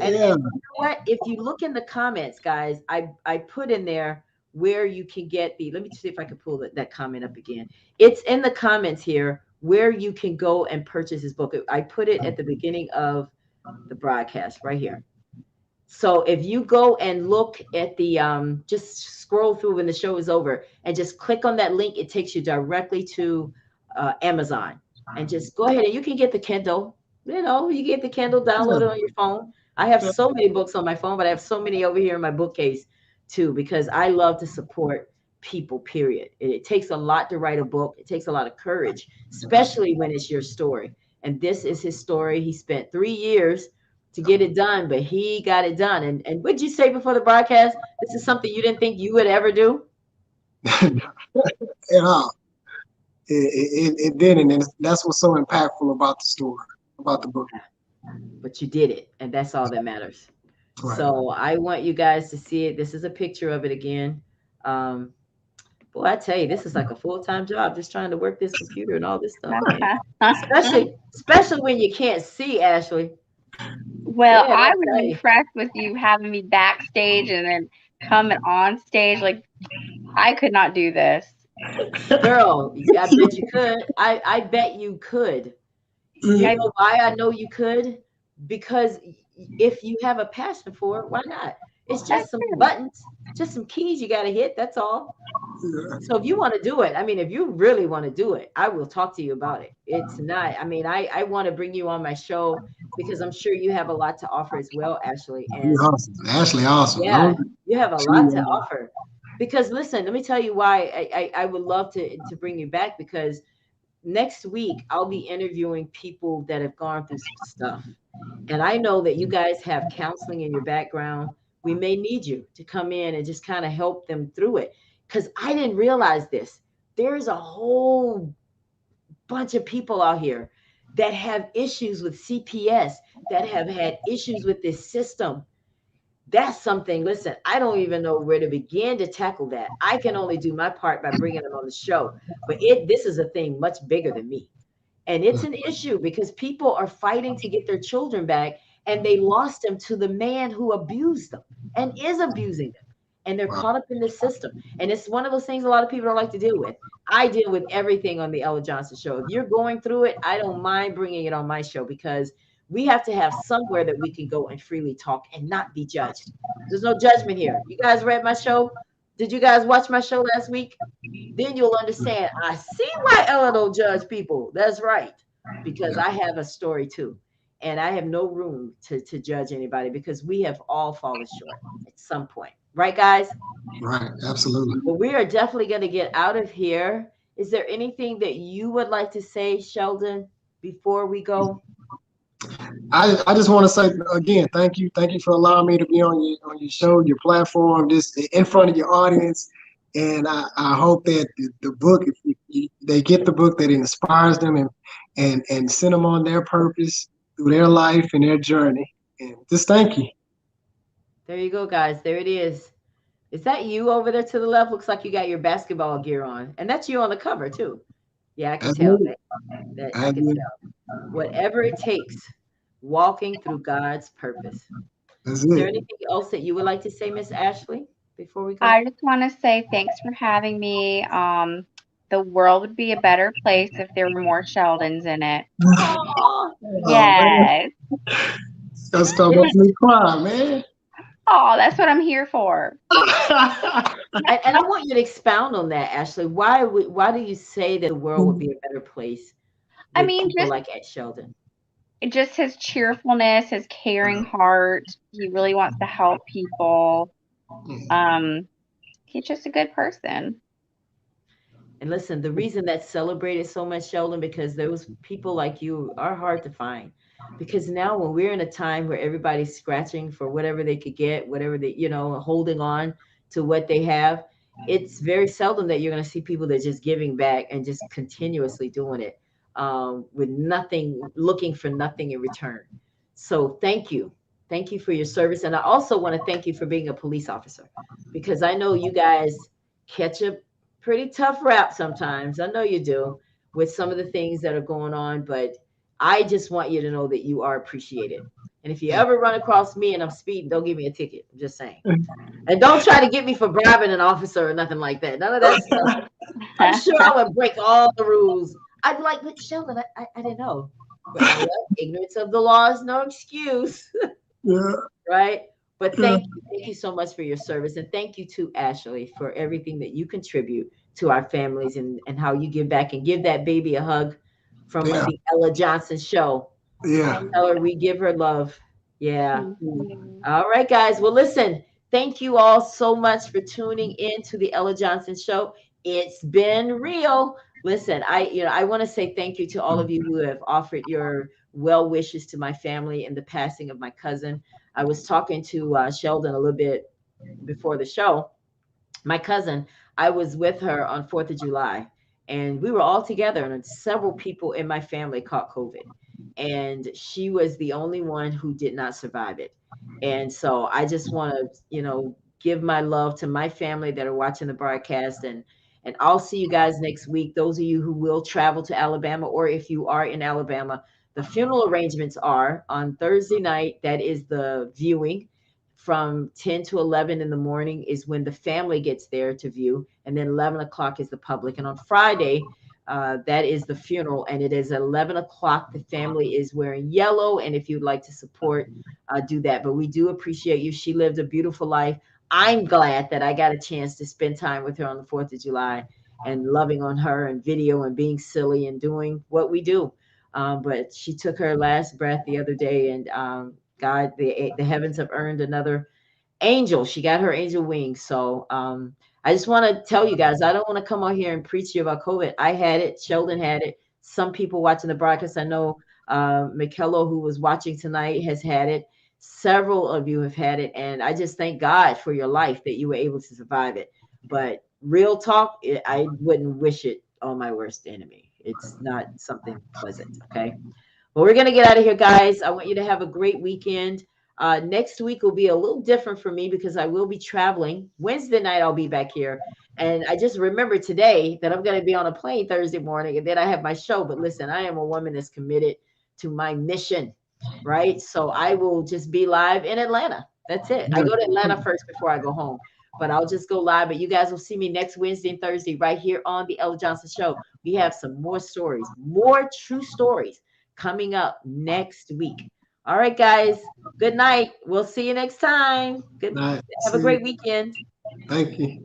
And yeah. you know what? If you look in the comments, guys, I put in there where you can get let me see if I can pull that comment up again. It's in the comments here where you can go and purchase his book. I put it at the beginning of the broadcast right here. So if you go and look at the just scroll through when the show is over and just click on that link, it takes you directly to Amazon. And just go ahead and you can get the Kindle. You get the Kindle, download it on your phone. I have so many books on my phone, but I have so many over here in my bookcase too, because I love to support people, period. It takes a lot to write a book. It takes a lot of courage, especially when it's your story. And this is his story. He spent 3 years to get it done, but he got it done. And what'd you say before the broadcast? This is something you didn't think you would ever do? At all. It didn't, and that's what's so impactful about the story, about the book. But you did it, and that's all that matters. Right. So I want you guys to see it. This is a picture of it again. Boy, I tell you, this is like a full-time job, just trying to work this computer and all this stuff, man. Especially when you can't see, Ashley. Well, Man, I I was tell you, impressed with you having me backstage and then coming on stage. Like, I could not do this. girl, I bet you could. I bet you could. You I know why I know you could? Because if you have a passion for it, why not? It's That's just some true. buttons, just some keys you got to hit. That's all. Yeah. So if you want to do it, I mean, if you really want to do it, I will talk to you about it. It's not, I mean, I want to bring you on my show because I'm sure you have a lot to offer as well, Ashley. She And awesome. Ashley awesome. yeah, No, you have a she lot to offer. Because listen, let me tell you why I would love to bring you back because next week I'll be interviewing people that have gone through some stuff. And I know that you guys have counseling in your background. We may need you to come in and just kind of help them through it. Because I didn't realize this. There's a whole bunch of people out here that have issues with CPS, that have had issues with this system. That's something, listen, I don't even know where to begin to tackle that. I can only do my part by bringing them on the show. But this is a thing much bigger than me. And it's an issue because people are fighting to get their children back and they lost them to the man who abused them and is abusing them. And they're wow. caught up in this system. And it's one of those things a lot of people don't like to deal with. I deal with everything on the Ella Johnson show. If you're going through it, I don't mind bringing it on my show because we have to have somewhere that we can go and freely talk and not be judged. There's no judgment here. You guys read my show? Did you guys watch my show last week? Then you'll understand. I see why Ella don't judge people. That's right. Because Yeah. I have a story too. And I have no room to judge anybody because we have all fallen short at some point. Right, guys? Right. Absolutely. Well, we are definitely going to get out of here. Is there anything that you would like to say, Sheldon, before we go? I just want to say again, thank you for allowing me to be on your show, your platform, just in front of your audience. And I hope that the book, if they get the book, that it inspires them and send them on their purpose through their life and their journey. And just thank you. There you go, guys. There it is. Is that you over there to the left? Looks like you got your basketball gear on. And that's you on the cover, too. Yeah, I can That's tell me. that I I can agree. tell. Whatever it takes, walking through God's purpose. That's Is there it. anything else that you would like to say, Miss Ashley, before we go? I just want to say thanks for having me. The world would be a better place if there were more Sheldons in it. Oh, Oh man, Yes. that's gonna it make is. me cry, man. Oh, that's what I'm here for. And I want you to expound on that, Ashley. Why do you say that the world would be a better place I with mean, people like Ed Sheldon? just his cheerfulness, his caring heart. He really wants to help people. Um, he's just a good person. And listen, the reason that's celebrated so much, Sheldon, because those people like you are hard to find. Because now when we're in a time where everybody's scratching for whatever they could get, whatever they, holding on to what they have, it's very seldom that you're going to see people that are just giving back and just continuously doing it with nothing, looking for nothing in return. So thank you. Thank you for your service. And I also want to thank you for being a police officer because I know you guys catch a pretty tough rap sometimes. I know you do with some of the things that are going on, but I just want you to know that you are appreciated. And if you ever run across me and I'm speeding, don't give me a ticket. I'm just saying. And don't try to get me for bribing an officer or nothing like that. None of that stuff. I'm sure I would break all the rules. I'd be like, but Sheldon, I didn't know. Well, ignorance of the law is no excuse, Yeah, right? But yeah, thank you so much for your service. And thank you to Ashley for everything that you contribute to our families and how you give back and give that baby a hug from yeah, the Ella Johnson show. yeah. Tell her we give her love. Yeah. Thank you. All right, guys. Well, listen, thank you all so much for tuning in to the Ella Johnson show. It's been real. Listen, I want to say thank you to all of you who have offered your well wishes to my family in the passing of my cousin. I was talking to Sheldon a little bit before the show. My cousin, I was with her on 4th of July, and we were all together, and several people in my family caught COVID. And she was the only one who did not survive it. And so I just want to, give my love to my family that are watching the broadcast and I'll see you guys next week. Those of you who will travel to Alabama, or if you are in Alabama, The funeral arrangements are on Thursday night. That is the viewing from 10 to 11 in the morning is when the family gets there to view. And then 11 o'clock is the public. And on Friday, that is the funeral. And it is 11 o'clock. The family is wearing yellow. And if you'd like to support, do that. But we do appreciate you. She lived a beautiful life. I'm glad that I got a chance to spend time with her on the 4th of July and loving on her and video and being silly and doing what we do. But she took her last breath the other day, and God, the heavens have earned another angel. She got her angel wings. So I just want to tell you guys, I don't want to come on here and preach to you about COVID. I had it. Sheldon had it. Some people watching the broadcast, I know Mikello, who was watching tonight, has had it. Several of you have had it. And I just thank God for your life that you were able to survive it. But real talk, I wouldn't wish it on my worst enemy. It's not something pleasant. Okay. Well, we're going to get out of here, guys. I want you to have a great weekend. Next week will be a little different for me because I will be traveling. Wednesday night, I'll be back here. And I just remembered today that I'm going to be on a plane Thursday morning, and then I have my show. But listen, I am a woman that's committed to my mission, right? So I will just be live in Atlanta. That's it. I go to Atlanta first before I go home. But I'll just go live. But you guys will see me next Wednesday and Thursday right here on the Ella Johnson Show. We have some more stories, more true stories coming up next week. All right, guys. Good night. We'll see you next time. Good night. Have a great weekend. Thank you.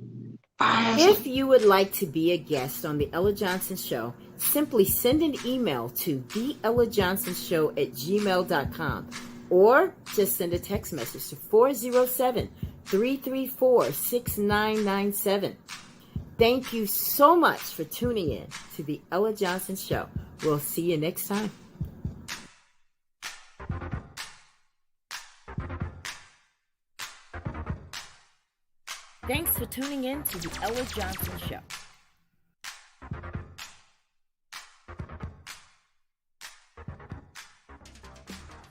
Bye. If you would like to be a guest on the Ella Johnson Show, simply send an email to theellajohnsonshow@gmail.com or just send a text message to 407-334-6997. Thank you so much for tuning in to the Ella Johnson Show. We'll see you next time. Thanks for tuning in to the Ella Johnson Show.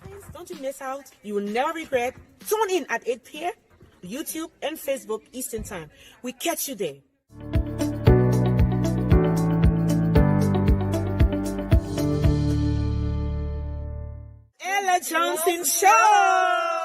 Please don't you miss out. You will never regret. Tune in at 8 p.m. YouTube and Facebook Eastern Time. We catch you there. Ella Johnson Show.